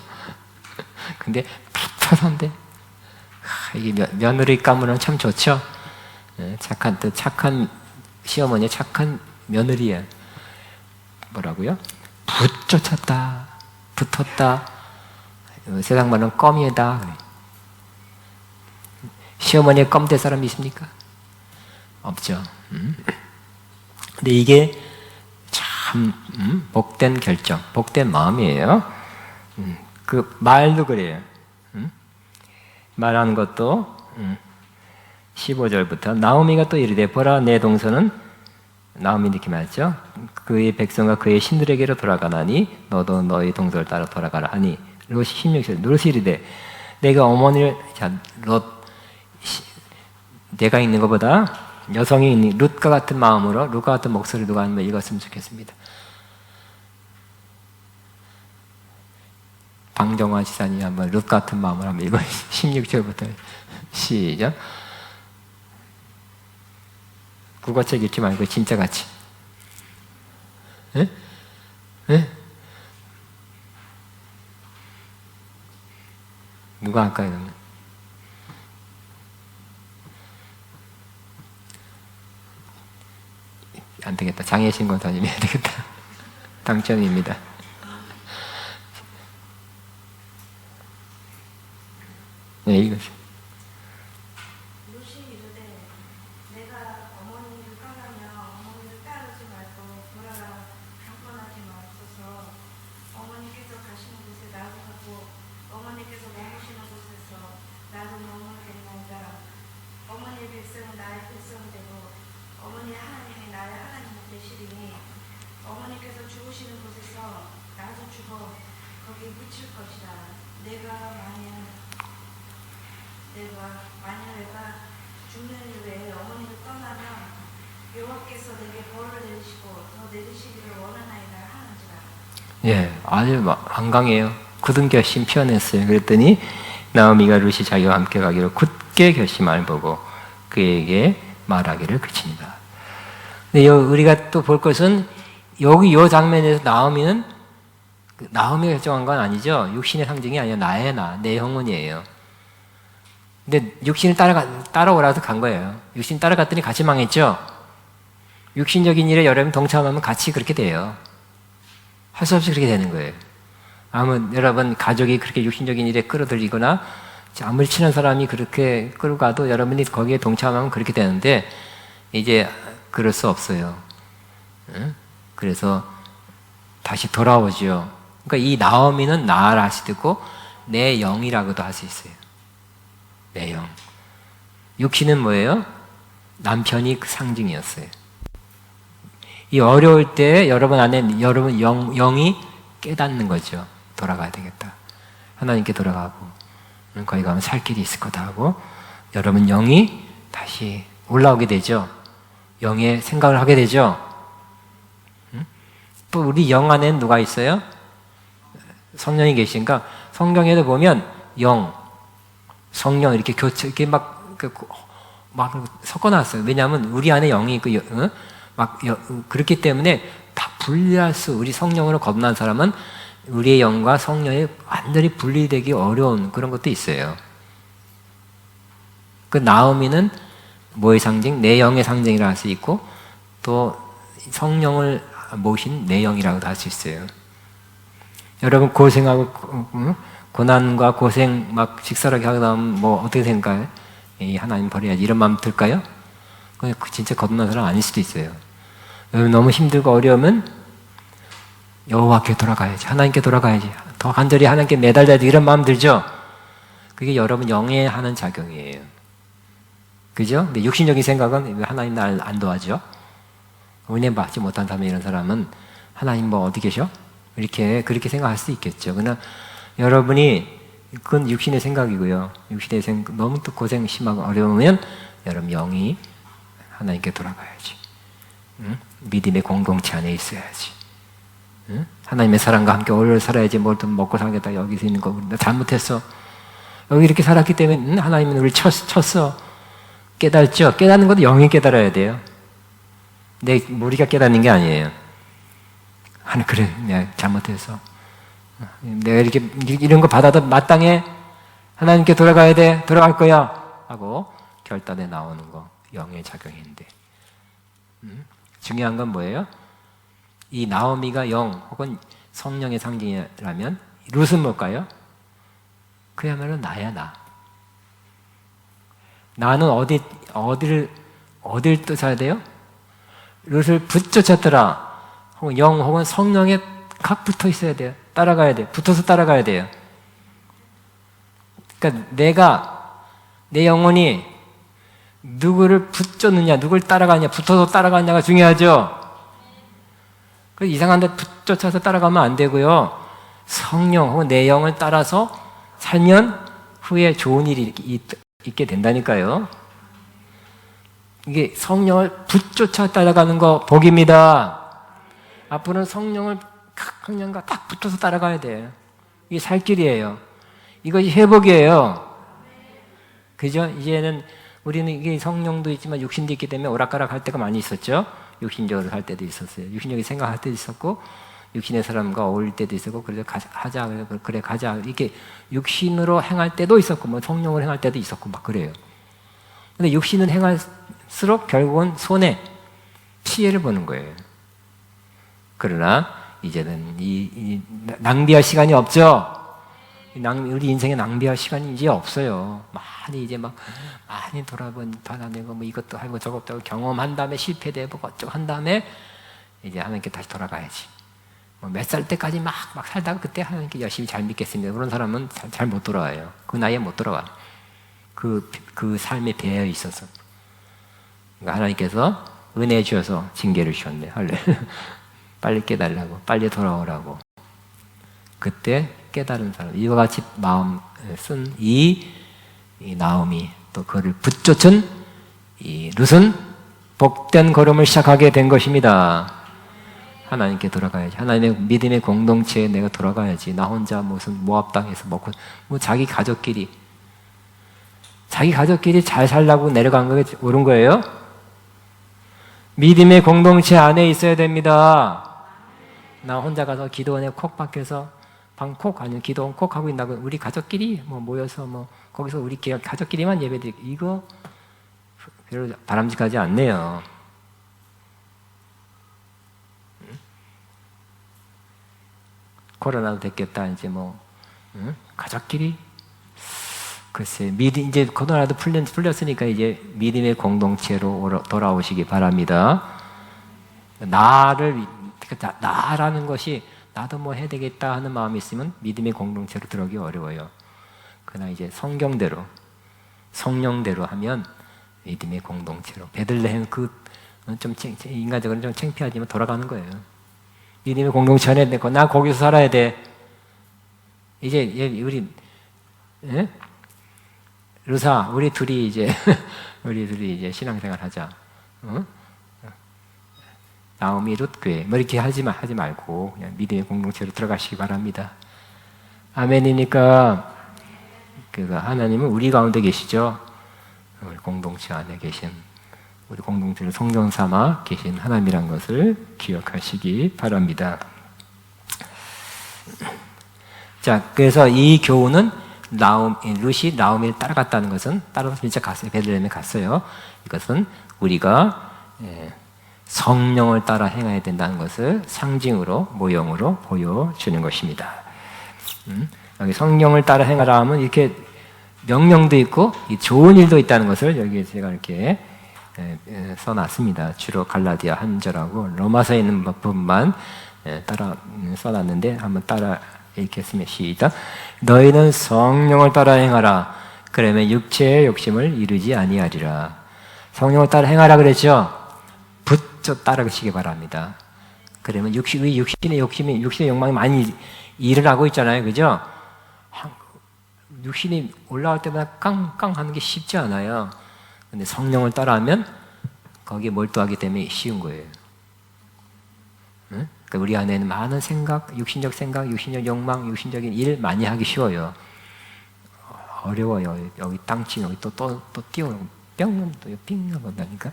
근데 붙어 산대. 이게 며느리 가문은 참 좋죠. 착한 시어머니 착한 며느리야. 뭐라고요? 붙쫓았다, 붙었다. 세상 말은 껌이다. 시어머니의 껌 될 사람이 있습니까? 없죠. 근데 이게 참 복된 결정, 복된 마음이에요. 그 말도 그래요. 말하는 것도 15절부터 나오미가 또 이르되 보라 내 동서는 나오미 이렇게 말했죠. 그의 백성과 그의 신들에게로 돌아가나니 너도 너희 동서를 따라 돌아가라 하니 롯이 16절 롯이 이르되 내가 어머니를 내가 있는 것보다 여성이 있는 룻과 같은 마음으로 룻과 같은 목소리 누가 한번 읽었으면 좋겠습니다. 방정화 지사님 한번 룻 같은 마음으로 한번 읽어 16절부터 시작. 국어책 읽지 말고 진짜 같이. 예? 예? 누가 할까요? 그러면? 안 되겠다. 장혜신 권사님 해야 되겠다. 당첨입니다. 네, 이거죠. 롯이 이르되 내가 어머니를 떠나며 어머니를 따르지 말고 돌아가 강권하지 마옵소서. 어머니께서 가시는 곳에 나도 가고 어머니께서 머무시는 곳에서 나도 머물겠나이다. 어머니의 백성은 나의 백성이 되고 어머니의 하나님이 나의 하나님이 되시리니 어머니께서 죽으시는 곳에서 나도 죽어 거기에 묻힐 것이라. 만일 내가 죽는 이후에 어머니를 떠나면 여호와께서 내게 벌을 내리시고 더 내리시기를 원하나이다 하는지라. 예, 아주 완강해요. 굳은 결심 표현했어요. 그랬더니 나오미가 룻이 자기와 함께 가기로 굳게 결심을 보고 그에게 말하기를 그치니라. 근데 우리가 또 볼 것은 여기 이 장면에서 나오미가 결정한 건 아니죠. 육신의 상징이 아니라 나의 내 영혼이에요. 근데 육신을 따라오라서 간 거예요. 육신 따라갔더니 같이 망했죠. 육신적인 일에 여러분 동참하면 같이 그렇게 돼요. 할 수 없이 그렇게 되는 거예요. 여러분 가족이 그렇게 육신적인 일에 끌어들이거나 아무리 친한 사람이 그렇게 끌고 가도 여러분이 거기에 동참하면 그렇게 되는데 이제 그럴 수 없어요. 그래서 다시 돌아오죠. 그러니까 이 나오미는 나를 할 수도 있고 내 영이라고도 할 수 있어요. 내 영. 육신은 뭐예요? 남편이 그 상징이었어요. 이 어려울 때 여러분 안에 여러분 영이 깨닫는 거죠. 돌아가야 되겠다. 하나님께 돌아가고 거기 가면 살 길이 있을 거다 하고 여러분 영이 다시 올라오게 되죠. 영의 생각을 하게 되죠. 또 우리 영 안에는 누가 있어요? 성령이 계시니까 성경에도 보면 영, 성령 이렇게 이렇게 막 섞어놨어요. 왜냐하면 우리 안에 영이 있고 그렇기 때문에 다 분리할 우리 성령으로 거듭난 사람은 우리의 영과 성령이 완전히 분리되기 어려운 그런 것도 있어요. 그 나오미는 뭐의 상징? 내 영의 상징이라 할 수 있고 또 성령을 모신 내 영이라고도 할 수 있어요. 여러분 고생하고 고난과 고생 막 직설하게 하고 나면 뭐 어떻게 생각해요? 하나님 버려야지 이런 마음 들까요? 진짜 거듭난 사람 아닐 수도 있어요. 여러분 너무 힘들고 어려우면 여호와께 돌아가야지, 하나님께 돌아가야지, 더 간절히 하나님께 매달려야지 이런 마음 들죠? 그게 여러분 영에 하는 작용이에요. 그죠? 근데 육신적인 생각은 하나님 날 안 도와줘? 은혜 받지 못한 사람 이런 사람은 하나님 뭐 어디 계셔? 그렇게 생각할 수 있겠죠. 그러나 여러분이 그건 육신의 생각이고요. 육신의 생각 너무 또 고생 심하고 어려우면 여러분 영이 하나님께 돌아가야지. 응? 믿음의 공동체 안에 있어야지. 응? 하나님의 사랑과 함께 오래 살아야지 뭘 좀 먹고 살겠다 여기서 있는 거 나 잘못했어. 여기 이렇게 살았기 때문에 하나님은 우리를 쳤어. 깨닫죠. 깨닫는 것도 영이 깨달아야 돼요. 우리가 깨닫는 게 아니에요. 그래 내가 잘못했어. 내가 이런 거 받아도 마땅해. 하나님께 돌아가야 돼. 돌아갈 거야. 하고 결단에 나오는 거 영의 작용인데 중요한 건 뭐예요? 이 나오미가 영 혹은 성령의 상징이라면 룻은 뭘까요? 그야말로 나야 나. 나는 어딜 뜻해야 돼요? 룻을 붙여쳤더라. 혹은 영 혹은 성령에 각 붙어 있어야 돼요. 따라가야 돼요. 붙어서 따라가야 돼요. 그러니까 내 영혼이 누구를 붙잡느냐, 누굴 따라가냐, 붙어서 따라가냐가 중요하죠. 그래서 이상한 데 붙여쳐서 따라가면 안 되고요. 성령 혹은 내 영을 따라서 살면 후에 좋은 일이 있게 된다니까요. 이게 성령을 붙여쳐 따라가는 거 복입니다. 앞으로는 성령을 성령과 딱 붙어서 따라가야 돼요. 이게 살 길이에요. 이것이 회복이에요. 그죠? 이제는 우리는 이게 성령도 있지만 육신도 있기 때문에 오락가락 할 때가 많이 있었죠. 육신적으로 할 때도 있었어요. 육신적인 생각할 때도 있었고, 육신의 사람과 어울릴 때도 있었고, 그래서 그래 가자 이렇게 육신으로 행할 때도 있었고, 뭐 성령으로 행할 때도 있었고 막 그래요. 근데 육신을 행할수록 결국은 손해, 피해를 보는 거예요. 그러나 이제는 이 낭비할 시간이 없죠. 우리 인생에 낭비할 시간이 이제 없어요. 많이 돌아다니고 뭐 이것도 하고 저것도 하고 경험한 다음에 실패도 해보고 어쩌고 한 다음에 이제 하나님께 다시 돌아가야지. 뭐 몇 살 때까지 막 살다가 그때 하나님께 열심히 잘 믿겠습니다. 그런 사람은 잘 못 돌아와요. 그 나이에 못 돌아와. 그 삶에 배어 있어서. 그러니까 하나님께서 은혜 주셔서 징계를 주셨네. 빨리 깨달으라고, 빨리 돌아오라고. 그때 깨달은 사람, 이와 같이 마음 쓴 이 나오미, 또 그를 붙쫓은 이 룻은 복된 걸음을 시작하게 된 것입니다. 하나님께 돌아가야지. 하나님의 믿음의 공동체에 내가 돌아가야지. 나 혼자 무슨 모압 당해서 먹고, 뭐 자기 가족끼리 잘 살라고 내려간 게 옳은 거예요? 믿음의 공동체 안에 있어야 됩니다. 나 혼자 가서 기도원에 콕 박혀서 방콕 아니면 기도원 콕 하고 있다고 우리 가족끼리 뭐 모여서 뭐 거기서 우리 가족끼리만 예배드리고 이거 별로 바람직하지 않네요. 코로나도 됐겠다 이제 뭐 가족끼리 글쎄 이제 코로나도 풀렸으니까 이제 믿음의 공동체로 돌아오시기 바랍니다. 나라는 것이 나도 뭐 해야 되겠다 하는 마음이 있으면 믿음의 공동체로 들어오기 어려워요. 그러나 이제 성경대로 하면 믿음의 공동체로 베들레헴 좀 인간적으로 좀 창피하지만 돌아가는 거예요. 믿음의 공동체 안에 내고 나 거기서 살아야 돼. 이제 우리 루사 우리 둘이 이제 신앙생활 하자. 나오미 룻교회 뭐 이렇게 하지 말고 그냥 믿음의 공동체로 들어가시기 바랍니다. 아멘이니까 하나님은 우리 가운데 계시죠. 우리 공동체 안에 계신 우리 공동체를 성전 삼아 계신 하나님이란 것을 기억하시기 바랍니다. 자, 그래서 이 교훈은 룻이 나오미를 따라갔다는 것은 따라서 진짜 갔어요. 베들레헴에 갔어요. 이것은 우리가 성령을 따라 행해야 된다는 것을 상징으로 모형으로 보여주는 것입니다. 여기 성령을 따라 행하라 하면 이렇게 명령도 있고 좋은 일도 있다는 것을 여기에 제가 이렇게 써놨습니다. 주로 갈라디아 한 절하고 로마서에 있는 부분만 따라 써놨는데 한번 따라 읽겠습니다. 시작. 너희는 성령을 따라 행하라. 그러면 육체의 욕심을 이루지 아니하리라. 성령을 따라 행하라 그랬죠? 붙여 따라가시기 바랍니다. 그러면 육신의 욕망이 많이 일을 하고 있잖아요. 그죠? 육신이 올라올 때마다 깡깡 하는 게 쉽지 않아요. 근데 성령을 따라하면 거기에 몰두하기 때문에 쉬운 거예요. 응? 그러니까 우리 안에는 많은 육신적 생각, 육신적 욕망, 육신적인 일 많이 하기 쉬워요. 어려워요. 여기 땅치 여기 또 뛰어 뿅 또 삥 하고 나니까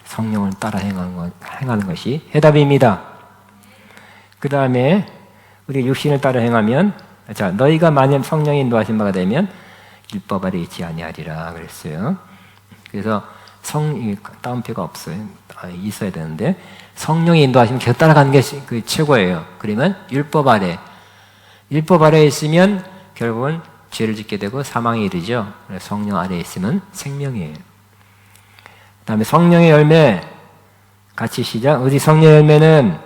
성령을 따라 행하는 것이 해답입니다. 그 다음에 우리 육신을 따라 행하면 자 너희가 만약 성령이 인도하신 바가 되면 율법 아래 있지 아니하리라 그랬어요. 그래서 다운표가 없어요. 있어야 되는데 성령이 인도하시면 계속 따라가는 게 그 최고예요. 그러면 율법 아래에 있으면 결국은 죄를 짓게 되고 사망에 이르죠. 성령 아래에 있으면 생명이에요. 그 다음에 성령의 열매 같이 시작. 어디 성령의 열매는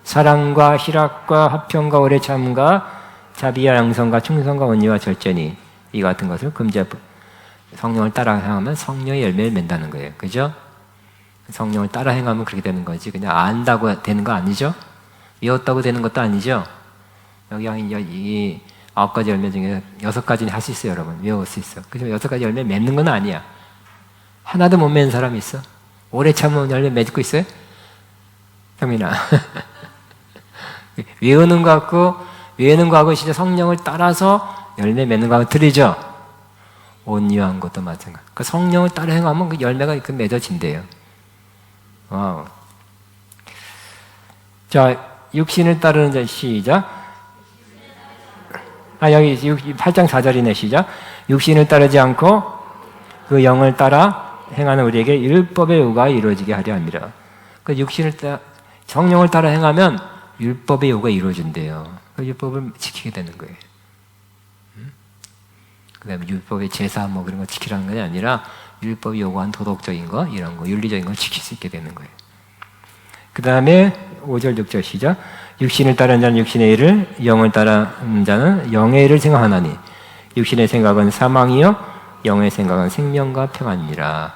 사랑과 희락과 화평과 오래 참과 자비와 양성과 충성과 온유와 절제니 이 같은 것을 금지하고 성령을 따라 행하면 성령의 열매를 맺는다는 거예요. 그죠? 성령을 따라 행하면 그렇게 되는 거지. 그냥 안다고 되는 거 아니죠? 외웠다고 되는 것도 아니죠? 여기 이 9가지 열매 중에 6가지는 할 수 있어요, 여러분. 외울 수 있어. 그죠? 6가지 열매 맺는 건 아니야. 하나도 못 맺는 사람이 있어? 오래 참으면 열매 맺고 있어요? 형민아. 외우는 거하고 진짜 성령을 따라서 열매 맺는 거하고 틀리죠? 온유한 것도 마찬가지. 그 성령을 따라 행하면 그 열매가 그 맺어진대요. 와우. 자, 육신을 따르는 자, 시작. 여기 8장 4절이네, 시작. 육신을 따르지 않고 그 영을 따라 행하는 우리에게 율법의 요구가 이루어지게 하려 합니다. 그 성령을 따라 행하면 율법의 요구가 이루어진대요. 그 율법을 지키게 되는 거예요. 그 다음에 율법의 제사 뭐 그런 거 지키라는 게 아니라 율법이 요구한 도덕적인 거, 이런 거, 윤리적인 걸 지킬 수 있게 되는 거예요. 그 다음에 5절, 6절 시작. 육신을 따르는 자는 육신의 일을, 영을 따르는 자는 영의 일을 생각하나니 육신의 생각은 사망이요 영의 생각은 생명과 평안이니라.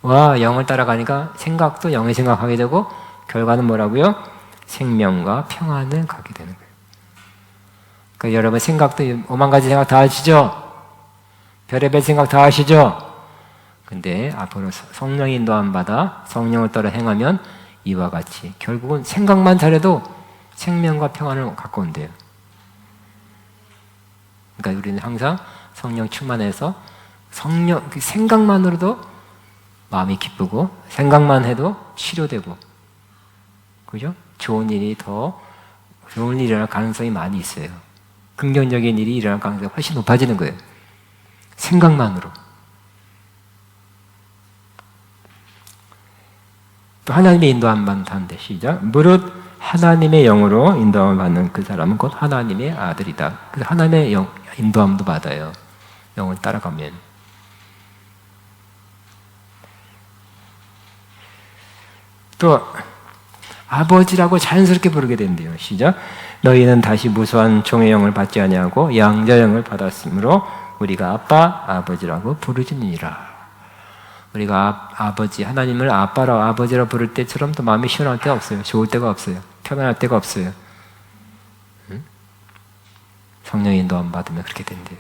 와, 영을 따라가니까 생각도 영의 생각하게 되고 결과는 뭐라고요? 생명과 평안을 갖게 되는 거예요. 그러니까 여러분 생각도 5만 가지 생각 다 하시죠? 별의별 생각 다 하시죠? 근데 앞으로 성령의 인도함 받아 성령을 따라 행하면 이와 같이 결국은 생각만 잘해도 생명과 평안을 갖고 온대요. 그러니까 우리는 항상 성령 충만해서 그 생각만으로도 마음이 기쁘고 생각만 해도 치료되고, 그죠? 좋은 일이 일어날 가능성이 많이 있어요. 긍정적인 일이 일어날 가능성이 훨씬 높아지는 거예요. 생각만으로. 또 하나님의 인도함 받는데 시작. 무릇 하나님의 영으로 인도함을 받는 그 사람은 곧 하나님의 아들이다. 그래서 하나님의 인도함도 받아요. 영을 따라가면. 또 아버지라고 자연스럽게 부르게 된대요. 시작. 너희는 다시 무수한 종의 영을 받지 아니하고 양자 영을 받았으므로 우리가 아빠, 아버지라고 부르짖느니라. 우리가 아버지, 하나님을 아빠라고 아버지라고 부를 때처럼 또 마음이 시원할 때가 없어요. 좋을 때가 없어요. 편안할 때가 없어요. 응? 성령의 인도함 받으면 그렇게 된대요.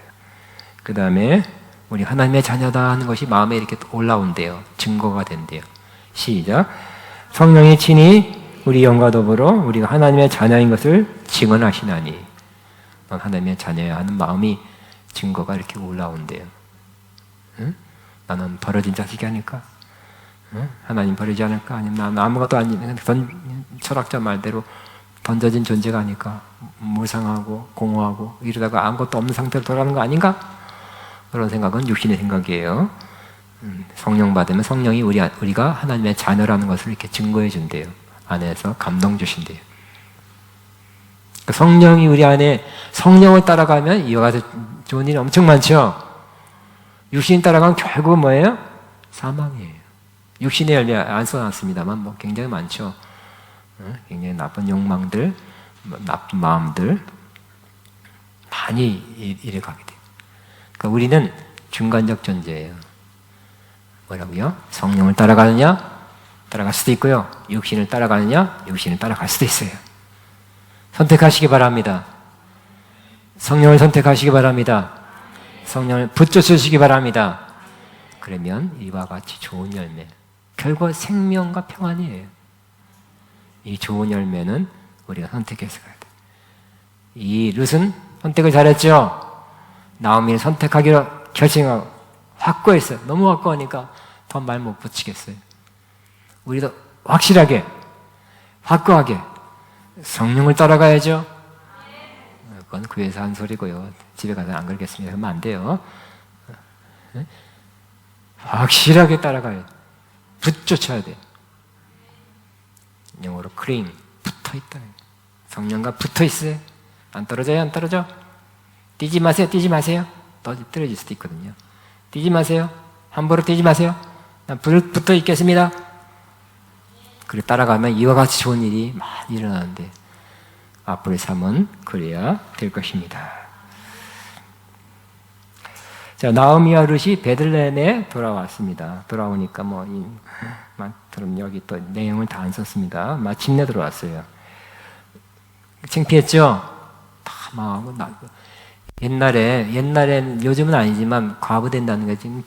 그 다음에 우리 하나님의 자녀다 하는 것이 마음에 이렇게 올라온대요. 증거가 된대요. 시작. 성령이 친히 우리 영과 더불어 우리가 하나님의 자녀인 것을 증언하시나니, 넌 하나님의 자녀야 하는 마음이 증거가 이렇게 올라온대요. 응? 나는 버려진 자식이 아닐까? 응? 하나님 버리지 않을까? 아니면 나는 아무것도 아닌 철학자 말대로 던져진 존재가 아닐까? 무상하고 공허하고 이러다가 아무것도 없는 상태로 돌아가는 거 아닌가? 그런 생각은 육신의 생각이에요. 성령 받으면 성령이 우리가 하나님의 자녀라는 것을 이렇게 증거해 준대요. 안에서 감동 주신대요. 성령이 우리 안에, 성령을 따라가면 이와 같이 좋은 일이 엄청 많죠. 육신 따라가면 결국은 뭐예요? 사망이에요. 육신의 열매 안 써놨습니다만 뭐 굉장히 많죠. 굉장히 나쁜 욕망들, 나쁜 마음들 많이 이래 가게 돼요. 그러니까 우리는 중간적 존재예요. 뭐라고요? 성령을 따라가느냐? 따라갈 수도 있고요. 육신을 따라가느냐? 육신을 따라갈 수도 있어요. 선택하시기 바랍니다. 성령을 선택하시기 바랍니다. 성령을 붙잡으시기 바랍니다. 그러면 이와 같이 좋은 열매, 결국 생명과 평안이에요. 이 좋은 열매는 우리가 선택해서 가야 돼요. 이 룻은 선택을 잘했죠? 나오미를 선택하기로 결심하고 확고했어요. 너무 확고하니까 더 말 못 붙이겠어요. 우리도 확실하게, 확고하게 성령을 따라가야죠. 그건 교회에서 한 소리고요. 집에 가서 안 그러겠습니다. 그러면 안 돼요. 확실하게 따라가야 돼. 붙쫓아야 돼. cling, 붙어있다. 성령과 붙어있어요. 안 떨어져요? 안 떨어져? 뛰지 마세요. 뛰지 마세요. 떨어질 수도 있거든요. 뛰지 마세요. 함부로 뛰지 마세요. 난 붙어 있겠습니다. 그래 따라가면 이와 같이 좋은 일이 많이 일어나는데 앞으로의 삶은 그래야 될 것입니다. 자, 나오미와 룻이 베들레헴에 돌아왔습니다. 돌아오니까 그럼 여기 또 내용을 다 안 썼습니다. 마침내 돌아왔어요. 창피했죠? 옛날엔 요즘은 아니지만 과부된다는 게 지금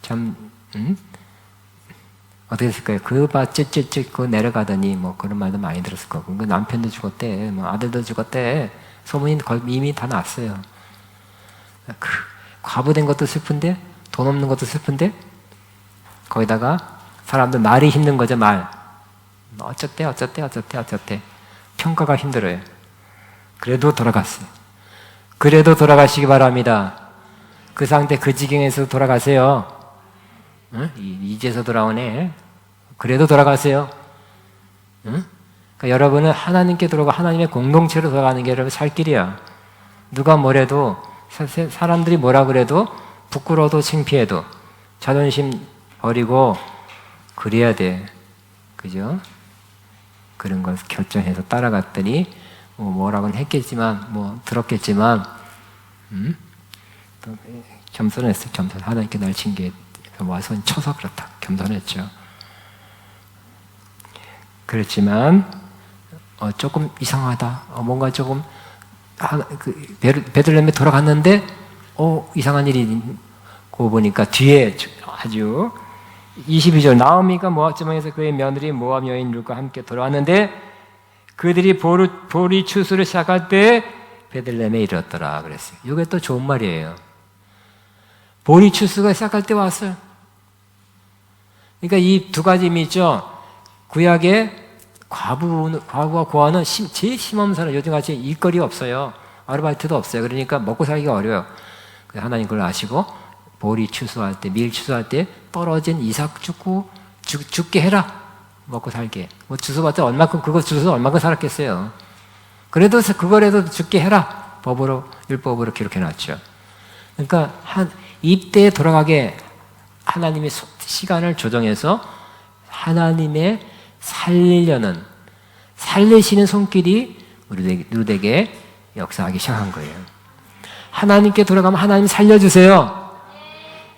참 어떻게 했을까요? 그 그 내려가더니 그런 말도 많이 들었을 거고, 그 남편도 죽었대, 아들도 죽었대, 소문이 이미 다 났어요. 과부된 것도 슬픈데, 돈 없는 것도 슬픈데, 거기다가 사람들 말이 힘든 거죠, 말. 어쩌대. 평가가 힘들어요. 그래도 돌아갔어요. 그래도 돌아가시기 바랍니다. 그 상태, 그 지경에서 돌아가세요. 응? 이제서 돌아오네. 그래도 돌아가세요. 응? 그러니까 여러분은 하나님께 돌아가 하나님의 공동체로 돌아가는 게 여러분 살 길이야. 누가 뭐래도, 사람들이 뭐라 그래도, 부끄러워도 창피해도 자존심 버리고 그래야 돼. 그죠? 그런 걸 결정해서 따라갔더니 뭐라고는 했겠지만 들었겠지만 또 겸손했어요. 하나님께 날 친 게 와서 쳐서 그렇다. 겸손했죠. 그렇지만 조금 이상하다. 뭔가 조금 베들레헴에 돌아갔는데 이상한 일이 고 보니까 뒤에 아주 22절 나오미가 모압 지방에서 그의 며느리 모압 여인 룻과 함께 돌아왔는데 그들이 보리 추수를 시작할 때 베들레헴에 이르렀더라 그랬어요. 이게 또 좋은 말이에요. 보리 추수가 시작할 때 왔어요. 그러니까 이 두 가지 의미 있죠. 구약의 과부와 고아는 제일 심한 사람, 요즘같이 일거리가 없어요. 아르바이트도 없어요. 그러니까 먹고 살기가 어려워요. 하나님 그걸 아시고 보리 추수할 때, 밀 추수할 때 떨어진 이삭 죽게 해라. 먹고 살게. 주워봤자 얼마큼, 그거 주워서 얼마큼 살았겠어요. 그래도 그거라도 죽게 해라. 율법으로 기록해놨죠. 그러니까 이때에 돌아가게 하나님의 시간을 조정해서 하나님의 살리시는 손길이 룻에게 역사하기 시작한 거예요. 하나님께 돌아가면 하나님 살려주세요.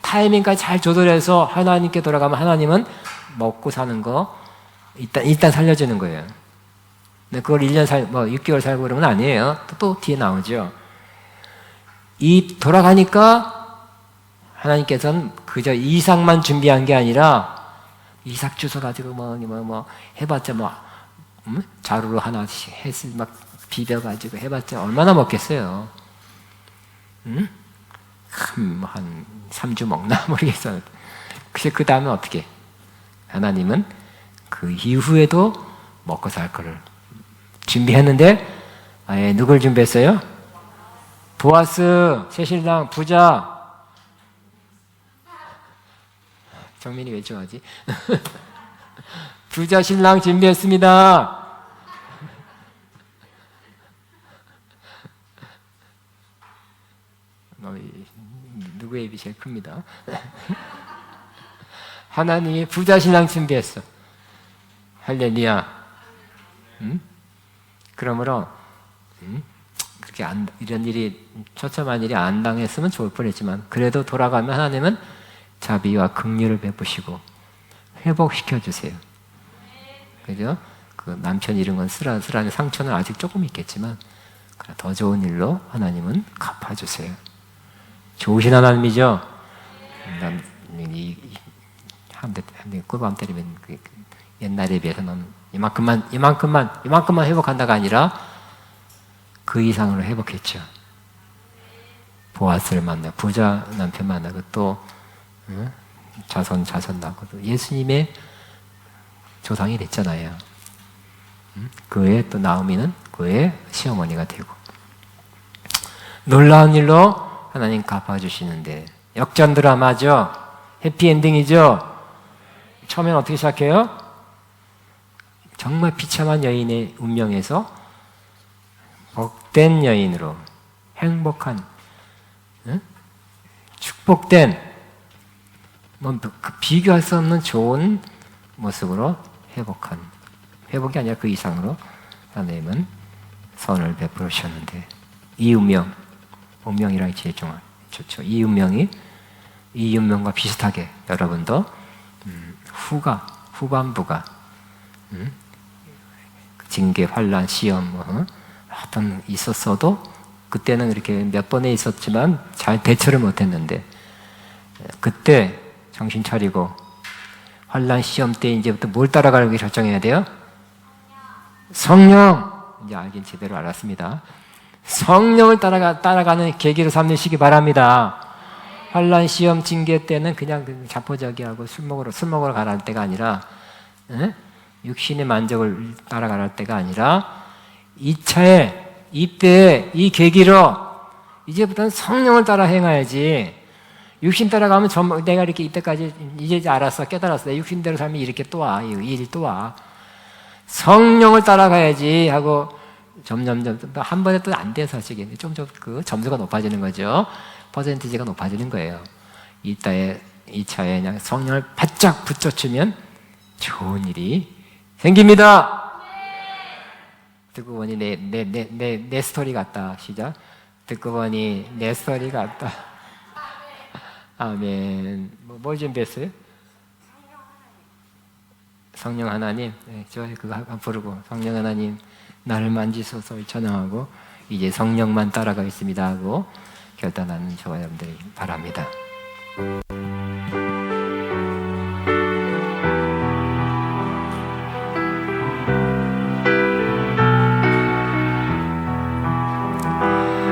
타이밍까지 잘 조절해서 하나님께 돌아가면 하나님은 먹고 사는 거 일단 살려주는 거예요. 근데 그걸 1년 6개월 살고 그러면 아니에요. 또 뒤에 나오죠. 이 돌아가니까 하나님께서는 그저 이삭만 준비한 게 아니라 이삭 주워 가지고 해봤자 자루로 하나씩 막 비벼가지고 해봤자 얼마나 먹겠어요. 응? 한 3주 먹나 모르겠어요. 그 다음에 어떻게? 하나님은 그 이후에도 먹고 살 거를 준비했는데 누굴 준비했어요? 보아스, 새신랑, 부자. 정민이 왜 좋아하지? 부자 신랑 준비했습니다. 누구의 입이 제일 큽니다. 하나님이 부자 신랑 준비했어. 할렐루야. 그러므로 그렇게 이런 일이 처참한 일이 안 당했으면 좋을 뻔했지만 그래도 돌아가면 하나님은 자비와 긍휼을 베푸시고 회복시켜 주세요. 그죠? 그 남편 잃은 건 쓰라는 상처는 아직 조금 있겠지만 더 좋은 일로 하나님은 갚아주세요. 좋으신 하나님이죠. 한대 꿀밤 때리면 옛날에 비해서는 이만큼만 회복한다가 아니라 그 이상으로 회복했죠. 보아스를 만나, 부자 남편 만나고 또 자손 낳고 예수님의 조상이 됐잖아요. 그의 또 나오미는 그의 시어머니가 되고 놀라운 일로 하나님 갚아주시는데 역전 드라마죠. 해피엔딩이죠. 처음엔 어떻게 시작해요? 정말 비참한 여인의 운명에서 복된 여인으로 행복한, 응? 축복된, 그 비교할 수 없는 좋은 모습으로 회복이 아니라 그 이상으로 하나님은 선을 베풀어 주셨는데, 이 운명이라 제일 좋죠. 이 운명과 비슷하게 여러분도 후반부가 징계, 환란, 시험 어떤 있었어도 그때는 이렇게 몇 번에 있었지만 잘 대처를 못했는데, 그때 정신 차리고 환란, 시험 때 이제부터 뭘 따라가려고 결정해야 돼요? 성령. 이제 알긴 제대로 알았습니다. 성령을 따라가는 계기로 삼으시기 바랍니다. 환란, 시험, 징계 때는 그냥 자포자기하고 술 먹으러 가라는 때가 아니라, 육신의 만족을 따라가라는 때가 아니라, 이때에 이 계기로 이제부터는 성령을 따라 행해야지. 육신 따라가면 내가 이렇게 이때까지 이제 알았어, 깨달았어. 내 육신대로 살면 이렇게 또 와, 이 일이 또 와. 성령을 따라가야지 하고 점점 한 번에 또 안 돼서 사실 좀 그 점수가 높아지는 거죠. 퍼센티지가 높아지는 거예요. 이 차에 그냥 성령을 바짝 붙여주면 좋은 일이 생깁니다. 듣고 보니 내 스토리 같다. 시작. 듣고 보니 내 스토리 같다. 아멘. 뭘 준비했어요? 성령 하나님. 네, 저 그거 한번 부르고, 성령 하나님 나를 만지소서 찬양하고, 이제 성령만 따라가겠습니다 하고 결단하는 저와 여러분들이 바랍니다.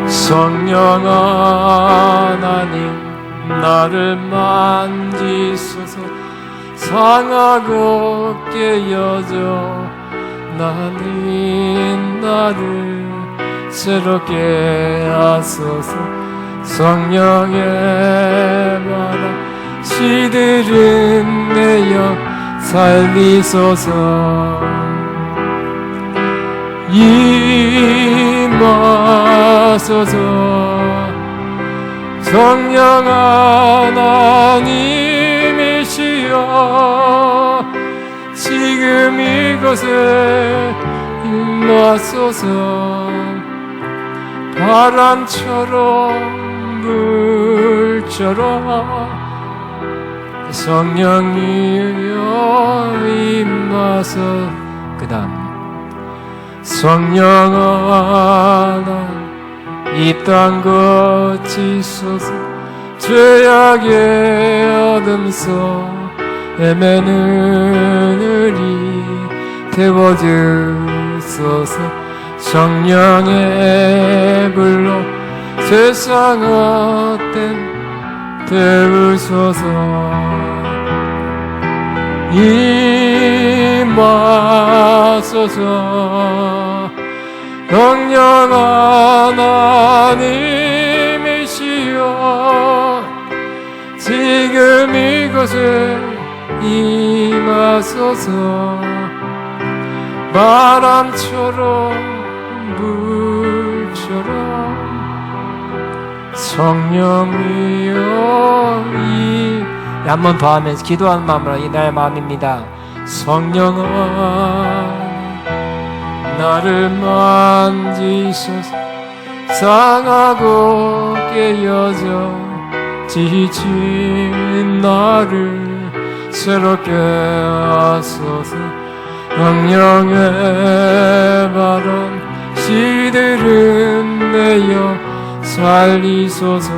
성령 하나님 나를 만지소서. 상하고 깨어져 나는 나를 새롭게 하소서. 성령의 바람 시들은 내 영 살리소서. 임하소서. 성령 하나님이시여 지금 이곳에 임하소서. 바람처럼 물처럼 성령이여 임하소. 그 다음 성령 하나 이 땅 거치소서. 죄악의 어둠 속 헤매는 우리 태워주소서. 성령의 불로 세상 헛된 태우소서. 임하소서. 성령 하나님이시여 지금 이곳에 임하소서. 바람처럼 물처럼 성령이여 한번 더 하면서 기도하는 마음으로 이 나의 마음입니다. 성령아 나를 만지소서. 상하고 깨어져 지친 나를 새롭게 하소서. 성령의 바람 시들은 내 영 살리소서.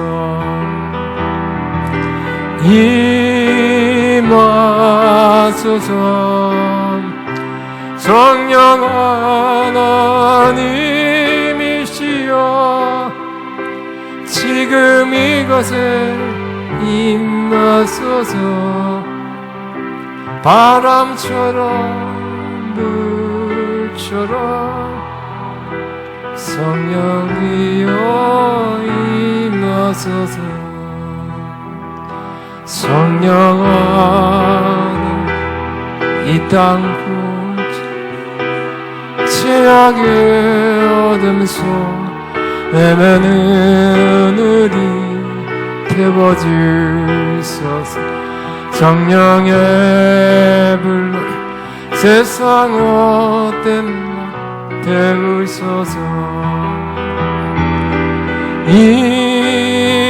임하소서. 성령 하나님이시여 지금 이곳에 임하소서. 바람처럼 물처럼 성령이여 임하소서. 성령 하나 이 땅 죄악의 어둠 속 헤매는 우리 태워주소서. 성령의 불로 세상 헛된 맘 태우소서.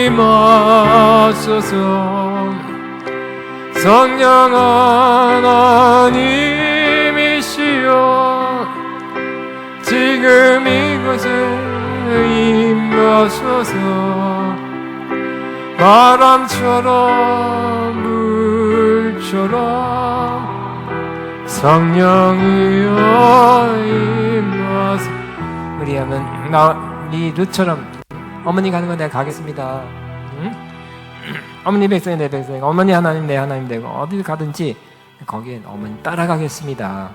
임하소서. 성령 하나님이시여 지금 이곳에 임하소서. 바람처럼 물처럼 성령이여 임하소서. 우리 하면 이 룻처럼 어머니 가는 건 내가 가겠습니다. 응? 어머니 백성이 내 백성이고 어머니 하나님 내 하나님 되고 어딜 가든지 거기에 어머니 따라가겠습니다.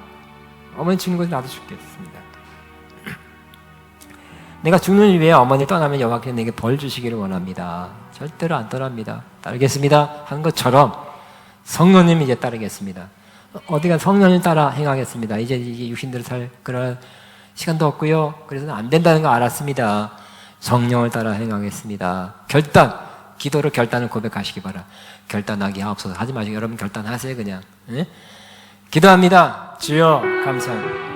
어머니 죽는 곳에 나도 죽겠습니다. 내가 죽는 위에 어머니 떠나면 여호와께서 내게 벌 주시기를 원합니다. 절대로 안 떠납니다. 따르겠습니다 한 것처럼 성령님 이제 따르겠습니다. 어디가 성령님 따라 행하겠습니다. 이제 이게 육신대로 살 그럴 시간도 없고요. 그래서 안 된다는 거 알았습니다. 성령을 따라 행하겠습니다. 결단, 기도로 결단을 고백하시기 바라. 결단하기 하옵소서. 하지 마시고 여러분 결단하세요 그냥. 예? 기도합니다. 주여 감사합니다.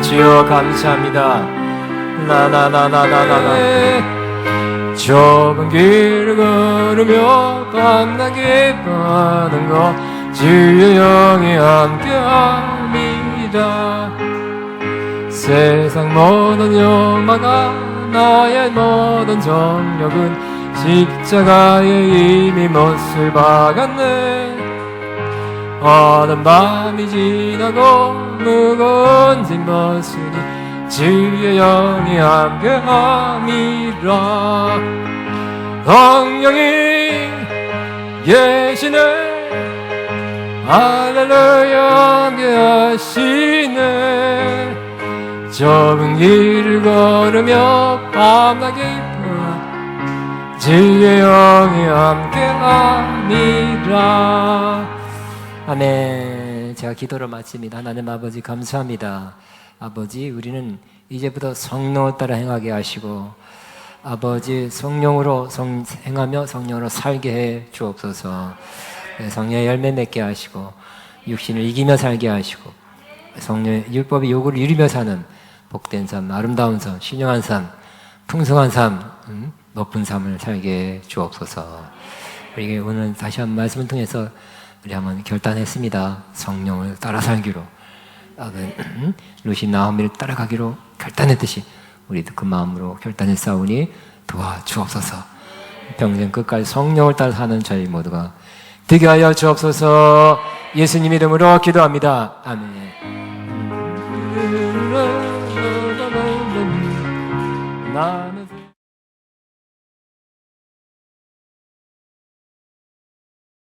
주여 감사합니다. 나나나나나나나 좁은 길을 걸으며 밤나게 가는 것 주의 영이 함께합니다. 세상 모든 욕망과 나의 모든 정력은 십자가에 이미 못을 박았네. 어느 밤이 지나고 무거운 짐 벗으니 주의 영이 함께함이라. 성령이 계시네. 할렐루야 함께하시네. 좁은 길을 걸으며 밤나게 입어 주의 영이 함께함이라. 아멘. 제가 기도를 마칩니다. 하나님 아버지 감사합니다. 아버지 우리는 이제부터 성령을 따라 행하게 하시고 아버지 성령으로 행하며 성령으로 살게 해 주옵소서. 성령의 열매 맺게 하시고 육신을 이기며 살게 하시고 성령의 율법의 요구를 이루며 사는 복된 삶, 아름다운 삶, 신령한 삶, 풍성한 삶, 높은 삶을 살게 해 주옵소서. 우리 오늘 다시 한 말씀을 통해서 우리 한번 결단했습니다. 성령을 따라 살기로. 루시 나오미를 따라가기로 결단했듯이 우리도 그 마음으로 결단했사오니 도와주옵소서. 평생 끝까지 성령을 따라 사는 저희 모두가 되게 하여 주옵소서. 예수님 이름으로 기도합니다. 아멘. 나는